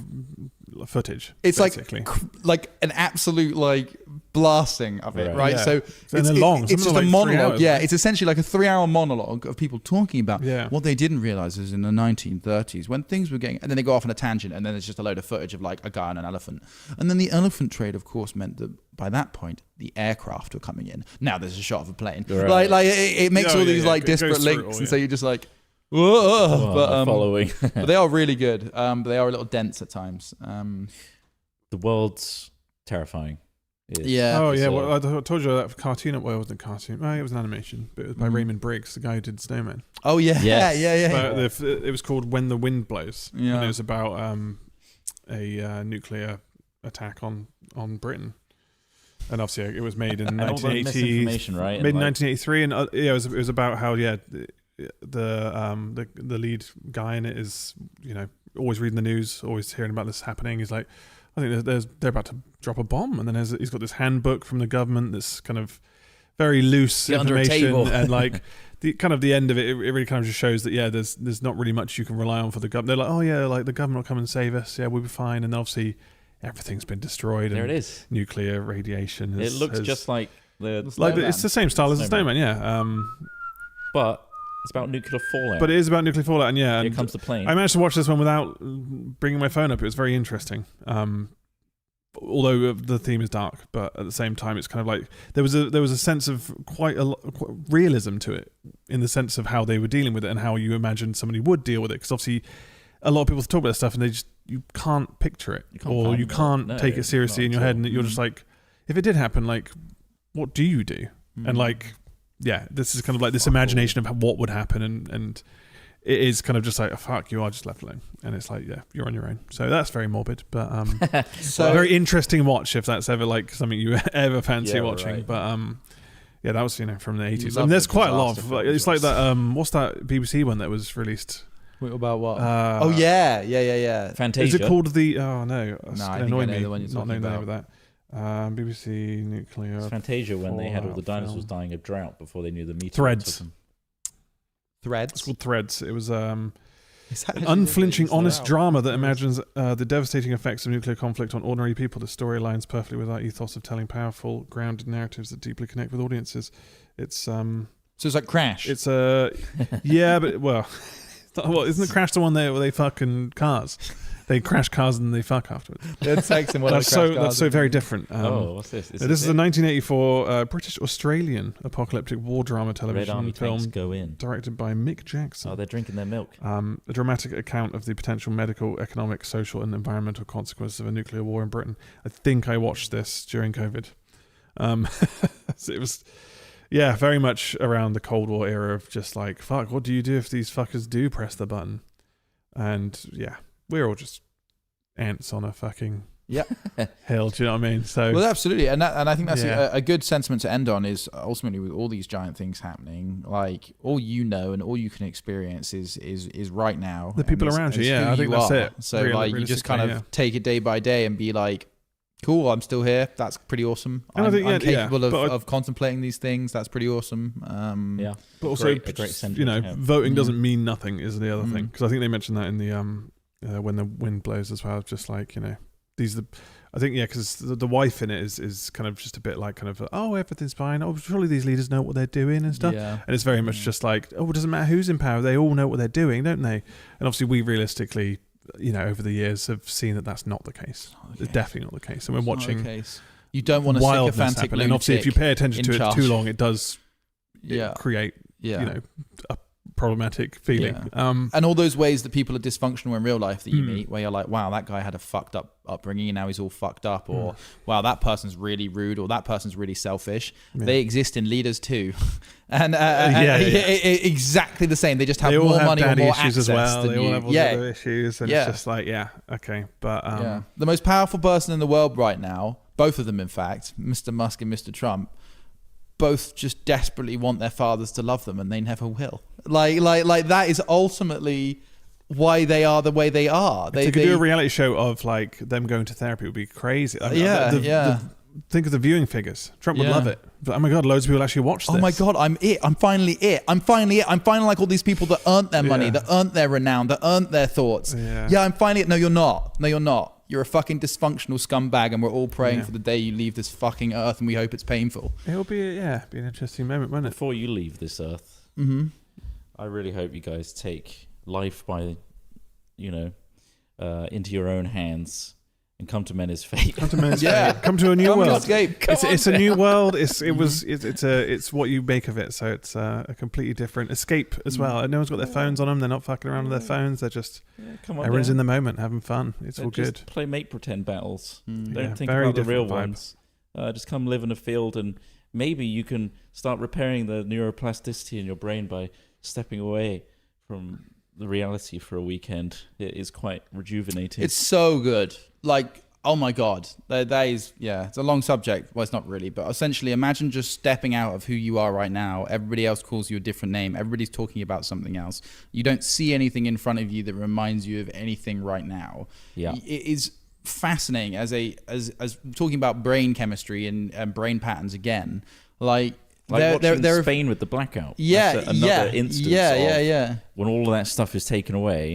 footage. It's basically. like an absolute blasting of it, right? Yeah. So it's long. It's just a monologue. It's essentially like a 3-hour monologue of people talking about what they didn't realize is in the 1930s when things were getting, and then they go off on a tangent, and then it's just a load of footage of like a guy on an elephant, and then the elephant trade, of course, meant that by that point the aircraft were coming in. Now there's a shot of a plane. Right. It makes all these disparate links, and so you're just like. Whoa, following. But they are really good. But they are a little dense at times. The world's terrifying. Well, I told you that cartoon. Well, it wasn't a cartoon. Well, it was an animation, but it was by Raymond Briggs, the guy who did Snowman. Oh yeah, yes. But it was called When the Wind Blows, and it was about a nuclear attack on Britain. And obviously, it was made in 1980. Right? Made in 1983, and it was about how the lead guy in it is always reading the news, always hearing about this happening. He's like, I think they're about to drop a bomb, and then he's got this handbook from the government that's kind of very loose information, and the end of it, it really kind of just shows that there's not really much you can rely on for the government. They're like, the government will come and save us, we'll be fine, and obviously everything's been destroyed. There and it is. Nuclear radiation. It looks just like it's the same style as the Snowman, but it's about nuclear fallout. But it is about nuclear fallout, and here comes the plane. I managed to watch this one without bringing my phone up. It was very interesting. Although the theme is dark, but at the same time, it's kind of like there was a sense of quite realism to it, in the sense of how they were dealing with it and how you imagine somebody would deal with it. Because obviously, a lot of people talk about this stuff and you can't picture it, you can't take it seriously in your head, and you're just like, if it did happen, what do you do? And this is kind of like this imagination of what would happen, and it is kind of just like, oh, fuck, you are just left alone, and it's like, you're on your own. So that's very morbid, but so very interesting watch if that's ever something you ever fancy watching. Right. But that was from the 80s. And there's quite a lot of it's like that. What's that BBC one that was released? Wait, about what? Fantasia. Is it called the? Oh no, I think I know the one you're talking about. The name of that. BBC nuclear. It's Fantasia when they had all the dinosaurs dying of drought before they knew the meteorites. Threads. It's called Threads. It was an unflinching, honest drama that imagines the devastating effects of nuclear conflict on ordinary people. The story aligns perfectly with our ethos of telling powerful, grounded narratives that deeply connect with audiences. It's so it's like Crash. It's but isn't Crash the one where they fucking cars? They crash cars and they fuck afterwards. That's so very different. What's this? This is a 1984 British-Australian apocalyptic war drama television film directed by Mick Jackson. Oh, they're drinking their milk. A dramatic account of the potential medical, economic, social, and environmental consequences of a nuclear war in Britain. I think I watched this during COVID. So it yeah, very much around the Cold War era of just like, fuck, what do you do if these fuckers do press the button? And yeah, we're all just ants on a fucking hill. Do you know what I mean? So well, absolutely, and I think that's a good sentiment to end on. Is ultimately with all these giant things happening, like all you know and all you can experience is right now. The people around you. Yeah, I think that's it. So like you just kind of take it day by day and be like, cool, I'm still here. That's pretty awesome. I'm capable of contemplating these things. That's pretty awesome. But also, a great sentiment, voting doesn't mean nothing is the other thing, because I think they mentioned that in the when the wind blows as well. Just like, these are the, I think because the wife in it is kind of just a bit like kind of everything's fine. Oh, surely these leaders know what they're doing and stuff. Yeah. And it's very much just like, it doesn't matter who's in power. They all know what they're doing, don't they? And obviously we realistically, over the years have seen that that's not the case. It's definitely not the case. And we're watching you don't want to sycophantic happen. And obviously if you pay attention to it too long, it does create a problematic feeling. And all those ways that people are dysfunctional in real life that you meet, where you're like, wow, that guy had a fucked up upbringing and now he's all fucked up, or wow, that person's really rude, or that person's really selfish. They exist in leaders too. And exactly the same. They just have more money or more access as well. than they all have all the other issues, and it's just like, but the most powerful person in the world right now, both of them in fact, Mr. Musk and Mr. Trump, both just desperately want their fathers to love them, and they never will. Like that is ultimately why they are the way they are. They could do a reality show of like them going to therapy. It would be crazy. Think of the viewing figures. Trump would love it. But, oh my God, loads of people actually watch this. Oh my God, I'm finally it. I'm finally like all these people that earned their money, that earned their renown, that earned their thoughts. I'm finally it. No, you're not. You're a fucking dysfunctional scumbag, and we're all praying for the day you leave this fucking earth, and we hope it's painful. It'll be an interesting moment, won't it? Before you leave this earth, I really hope you guys take life by, into your own hands and come to Men's Fate. Come to Men's Fate. Come to a new world. It's a new world. It's what you make of it. So it's a completely different escape as well. And no one's got their phones on them. They're not fucking around with their phones. They're just everyone's in the moment, having fun. It's all good. Play make pretend battles. Don't think about the real ones. Just come live in a field, and maybe you can start repairing the neuroplasticity in your brain by stepping away from the reality for a weekend. It is quite rejuvenating. It's so good. Like, oh my God, that is, it's a long subject. Well, it's not really, but essentially imagine just stepping out of who you are right now. Everybody else calls you a different name. Everybody's talking about something else. You don't see anything in front of you that reminds you of anything right now. Yeah. It is fascinating as talking about brain chemistry and brain patterns again. Like watching Spain with the blackout. That's another instance of when all of that stuff is taken away,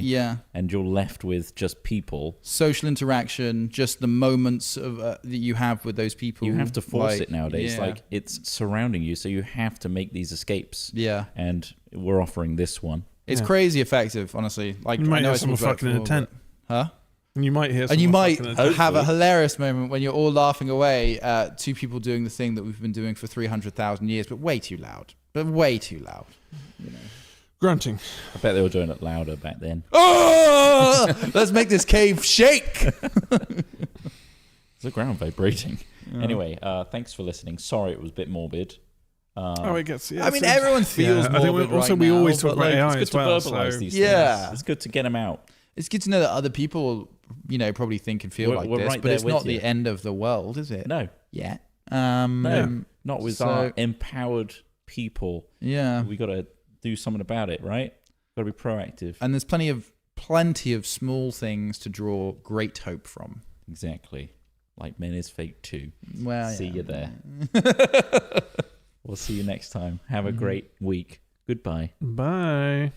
and you're left with just people. Social interaction, just the moments of that you have with those people. You have to force it nowadays. Like, it's surrounding you, so you have to make these escapes. Yeah. And we're offering this one. It's crazy effective, honestly. Like, you might know someone fucking in a tent. Huh? And you might hear and you might have a hilarious moment when you're all laughing away at two people doing the thing that we've been doing for 300,000 years, but way too loud. Grunting. I bet they were doing it louder back then. Oh! Let's make this cave shake. It's the ground vibrating. Anyway, thanks for listening. Sorry it was a bit morbid. It gets. I mean, everyone feels morbid also, right we now, always talk about AI it's good as well. to verbalize these things. It's good to get them out. It's good to know that other people, probably think and feel like this, right, but it's not the end of the world, is it? No. Yeah. No. Not with our empowered people. Yeah. We got to do something about it, right? Got to be proactive. And there's plenty of small things to draw great hope from. Exactly. Like Men's Fate 2. Well, see you there. We'll see you next time. Have a great week. Goodbye. Bye.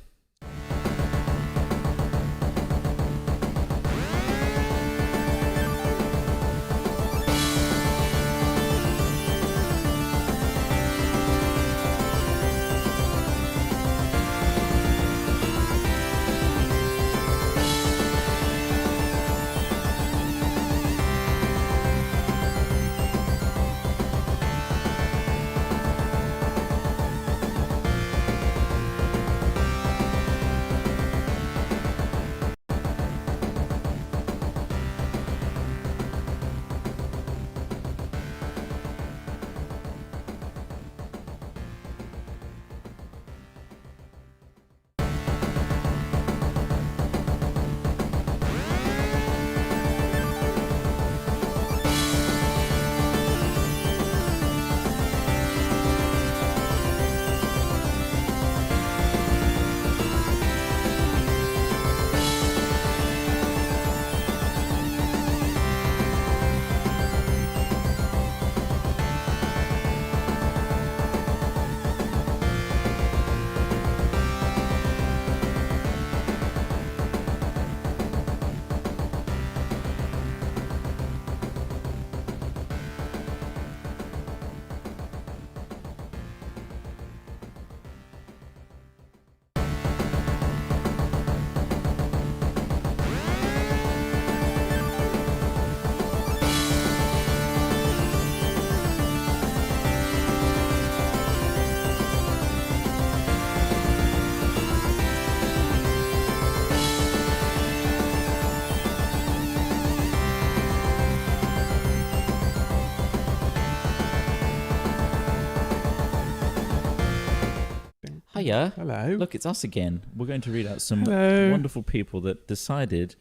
Hiya. Hello. Look, it's us again. We're going to read out some Hello. wonderful people that decided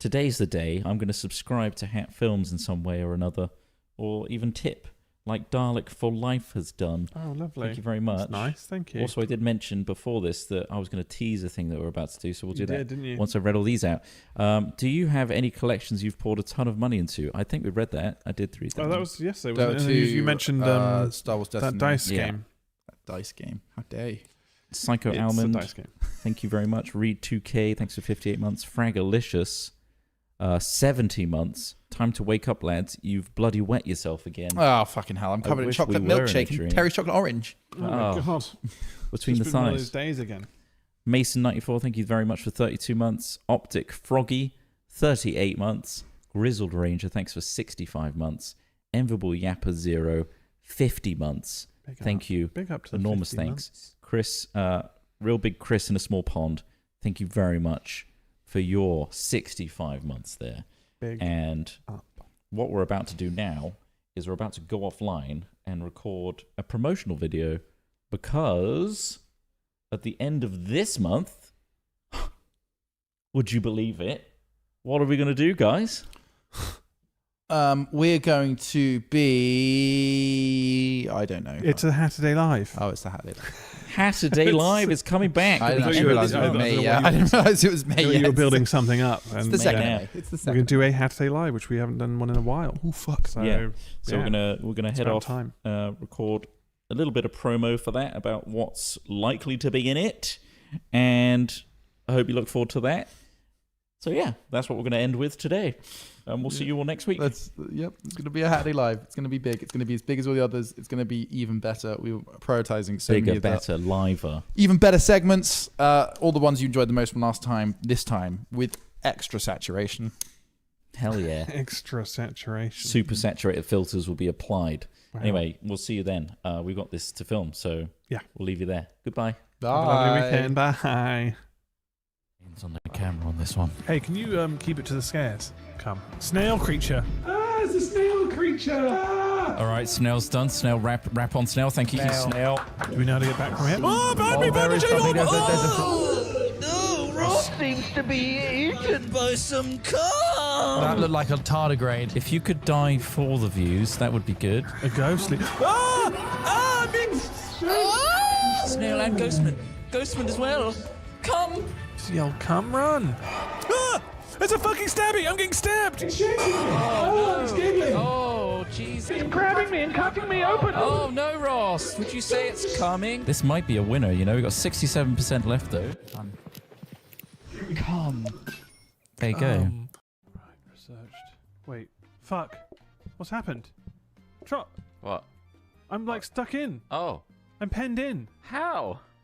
today's the day I'm going to subscribe to Hat Films in some way or another, or even tip, like Dalek for Life has done. Oh, lovely. Thank you very much. That's nice, thank you. Also, I did mention before this that I was going to tease a thing that we're about to do, so we'll do that didn't you? once I've read all these out. Do you have any collections you've poured a ton of money into? I think we read that. I did read that. Oh, that one. was yesterday. Go Wasn't it? And to, you mentioned Star Wars Destiny. that dice Yeah. game. That dice game. How dare you? Psycho It's Almond. a dice game. Thank you very much. Read 2K. Thanks for 58 months. Fragalicious. 70 months. Time to wake up, lads. You've bloody wet yourself again. Oh, fucking hell. I'm covered in wish chocolate we were in a milkshake dream. and Terry's chocolate orange. Oh, my Oh. God. Between It's the been one of thighs. those days again. Mason94, thank you very much for 32 months. Optic Froggy, 38 months. Grizzled Ranger, thanks for 65 months. Enviable Yapper 0, 50 months. Thank you. Big up to the Enormous 50 thanks. months. Chris, real big Chris in a small pond, thank you very much for your 65 months there. Big And up. what we're about to do now is we're about to go offline and record a promotional video, because at the end of this month, would you believe it? What are we going to do, guys? We're going to be... I don't know. It's a Saturday Live. Oh, it's the Hatley. Saturday Live is coming back. I at the didn't end of realise this it was month. May. know Yeah, what I you didn't realise it was May. You yet. were building something up. It's And the second Yeah. May. It's the we're second. going to do a Saturday Live, which we haven't done one in a while. Oh, fuck. So, Yeah. So yeah. we're gonna It's head about off, time. record a little bit of promo for that about what's likely to be in it, and I hope you look forward to that. So yeah, that's what we're going to end with today. We'll see you all next week. It's going to be a Hatley Live. It's going to be big. It's going to be as big as all the others. It's going to be even better. We were prioritizing so many Bigger, of the better, liver. even better segments. All the ones you enjoyed the most from last time, this time with extra saturation. Hell yeah. Extra saturation. Super saturated filters will be applied. Wow. Anyway, we'll see you then. We've got this to film, so Yeah. we'll leave you there. Goodbye. Have a lovely weekend. Bye. Ian's on the camera on this one. Hey, can you keep it to the scares? Come. Snail creature. Ah, it's a snail creature. Ah! All right, Snail's done. Snail, wrap on Snail. Thank you, Snail. Do we know how to get back from here? Oh, burn me, burn me, Ross seems to be eaten by some car. That looked like a tardigrade. If you could die for the views, that would be good. A ghostly. I'm being Snail and Ghostman. Ghostman as well. Come. Yo, come run. Ah! It's a fucking stabby. I'm getting stabbed. It's shaking me. Oh, it's giggling. Oh, jeez. It's grabbing me and cutting me open. Oh, no, Ross. Would you say it's coming? This might be a winner, you know. We've got 67% left, though. Come. There you go. Right, researched. Wait, fuck. What's happened? What? I'm like stuck in. Oh. I'm penned in. How?